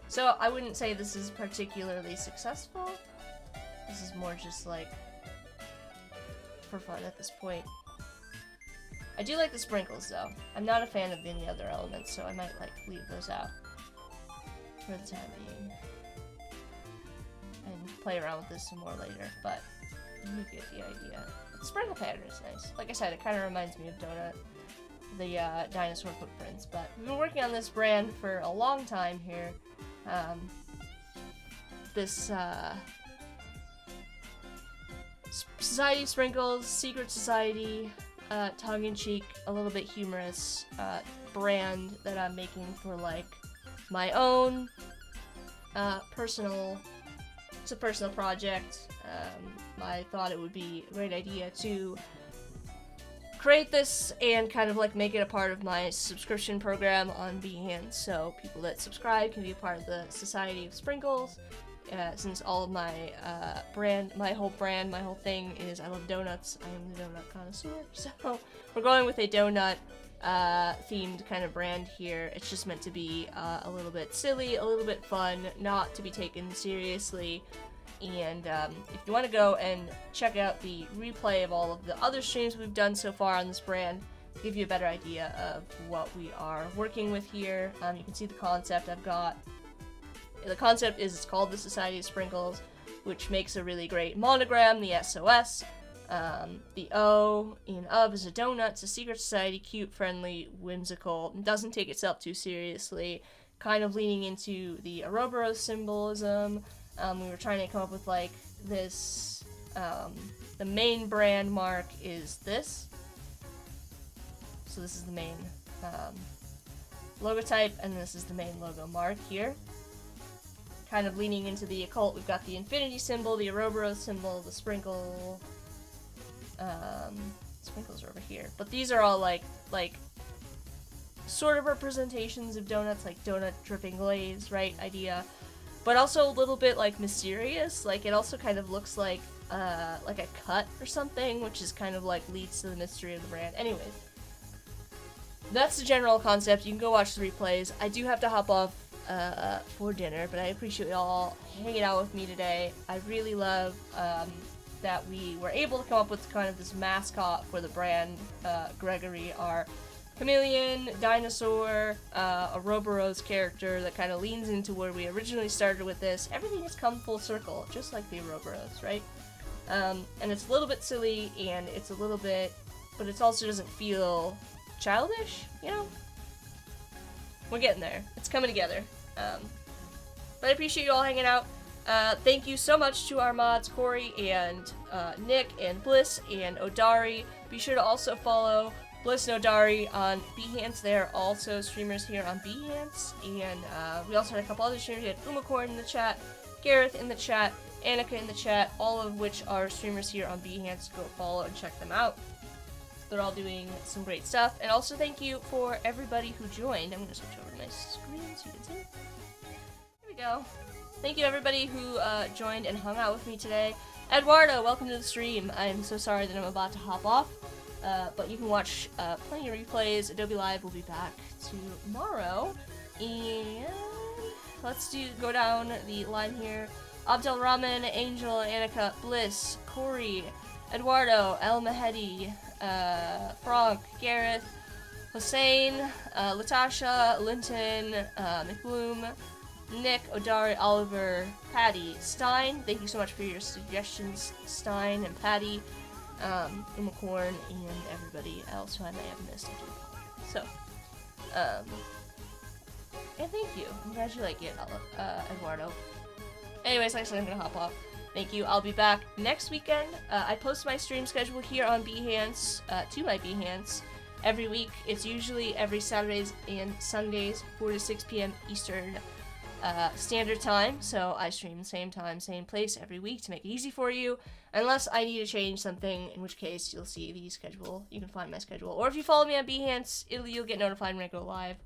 So I wouldn't say this is particularly successful. This is more just like for fun at this point. I do like the sprinkles though. I'm not a fan of any other elements, so I might like leave those out for the time being and play around with this some more later, but you get the idea. The sprinkle pattern is nice. Like I said, it kind of reminds me of Donut, the dinosaur footprints, but we've been working on this brand for a long time here. This Society of Sprinkles, Secret Society, tongue-in-cheek, a little bit humorous brand that I'm making for like my own personal. It's a personal project. I thought it would be a great idea to create this and kind of like make it a part of my subscription program on Behance, so people that subscribe can be a part of the Society of Sprinkles. Since all of my my whole thing is I love donuts. I am the donut connoisseur, so we're going with a donut themed kind of brand here. It's just meant to be a little bit silly, a little bit fun, not to be taken seriously. And if you want to go and check out the replay of all of the other streams we've done so far on this brand, to give you a better idea of what we are working with here, you can see the concept I've got. The concept is it's called the Society of Sprinkles, which makes a really great monogram, the SOS. The O in of is a donut. It's a secret society, cute, friendly, whimsical, and doesn't take itself too seriously, kind of leaning into the ouroboros symbolism. We were trying to come up with like this, the main brand mark is this. So this is the main logotype, and this is the main logo mark here. Kind of leaning into the occult, we've got the infinity symbol, the ouroboros symbol, the sprinkle. Sprinkles are over here. But these are all like sort of representations of donuts, like donut dripping glaze, right? Idea. But also a little bit like mysterious. Like it also kind of looks like a cut or something, which is kind of like leads to the mystery of the brand. Anyways, that's the general concept. You can go watch the replays. I do have to hop off for dinner, but I appreciate y'all hanging out with me today. I really love that we were able to come up with kind of this mascot for the brand. Gregory, our chameleon, dinosaur, ouroboros character that kind of leans into where we originally started with this. Everything has come full circle, just like the ouroboros, right? And it's a little bit silly, and it's a little bit, but it also doesn't feel childish, you know? We're getting there. It's coming together. But I appreciate you all hanging out. Thank you so much to our mods, Corey and Nick and Bliss and Odari. Be sure to also follow Bliss and Odari on Behance. They are also streamers here on Behance. And we also had a couple other streamers. We had Umacorn in the chat, Gareth in the chat, Annika in the chat, all of which are streamers here on Behance. Go follow and check them out. They're all doing some great stuff. And also thank you for everybody who joined. I'm going to switch over to my screen so you can see. Here we go. Thank you everybody who joined and hung out with me today. Eduardo, welcome to the stream. I'm so sorry that I'm about to hop off. But you can watch plenty of replays. Adobe Live will be back tomorrow. And let's go down the line here. Abdelrahman, Angel, Annika, Bliss, Corey, Eduardo, El Mahedi, Frank, Gareth, Hossein, Latasha, Linton, McBloom, Nick, Odari, Oliver, Patty, Stein. Thank you so much for your suggestions, Stein and Patty, Umacorn, and everybody else who I may have missed. So, and thank you. I'm glad you like it, Eduardo. Anyways, like I said, I'm gonna hop off. Thank you. I'll be back next weekend. I post my stream schedule here on Behance, to my Behance, every week. It's usually every Saturdays and Sundays, 4 to 6 p.m. Eastern Standard Time. So I stream the same time, same place every week to make it easy for you. Unless I need to change something, in which case you'll see the schedule. You can find my schedule. Or if you follow me on Behance, you'll get notified when I go live.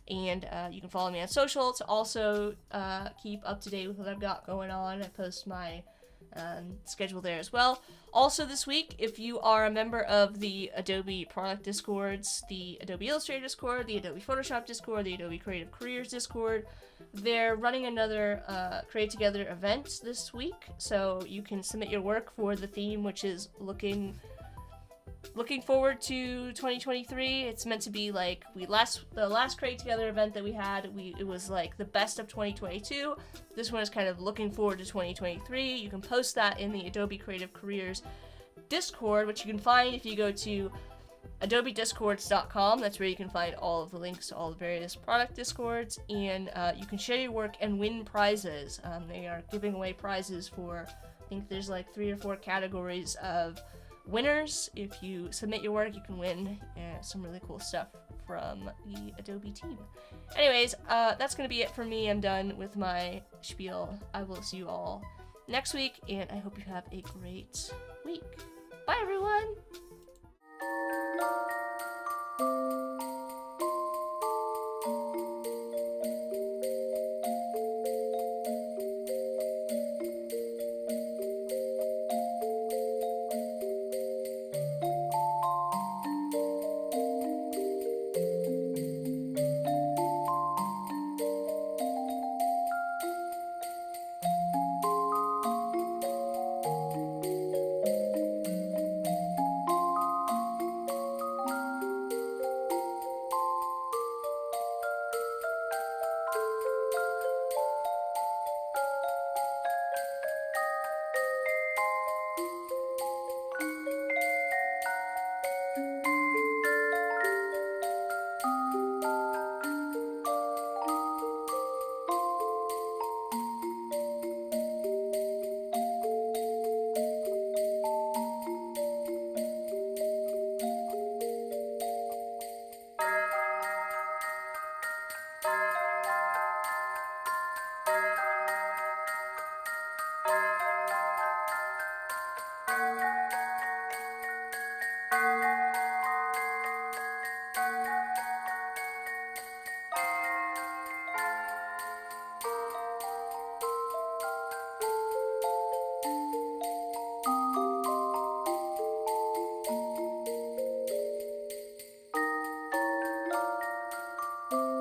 And you can follow me on social to also keep up to date with what I've got going on. I post my schedule there as well. Also this week, if you are a member of the Adobe product discords, the Adobe Illustrator Discord, the Adobe Photoshop Discord, the Adobe Creative Careers Discord, they're running another Create Together event this week, so you can submit your work for the theme, which is looking forward to 2023. It's meant to be like the last Create Together event that we had. It was like the best of 2022. This one is kind of looking forward to 2023. You can post that in the Adobe Creative Careers Discord, which you can find if you go to adobediscords.com. That's where you can find all of the links to all the various product discords, and you can share your work and win prizes. They are giving away prizes for, I think there's like 3 or 4 categories of winners. If you submit your work, you can win some really cool stuff from the Adobe team. Anyways, that's gonna be it for me. I'm done with my spiel. I will see you all next week, and I hope you have a great week. Bye, everyone!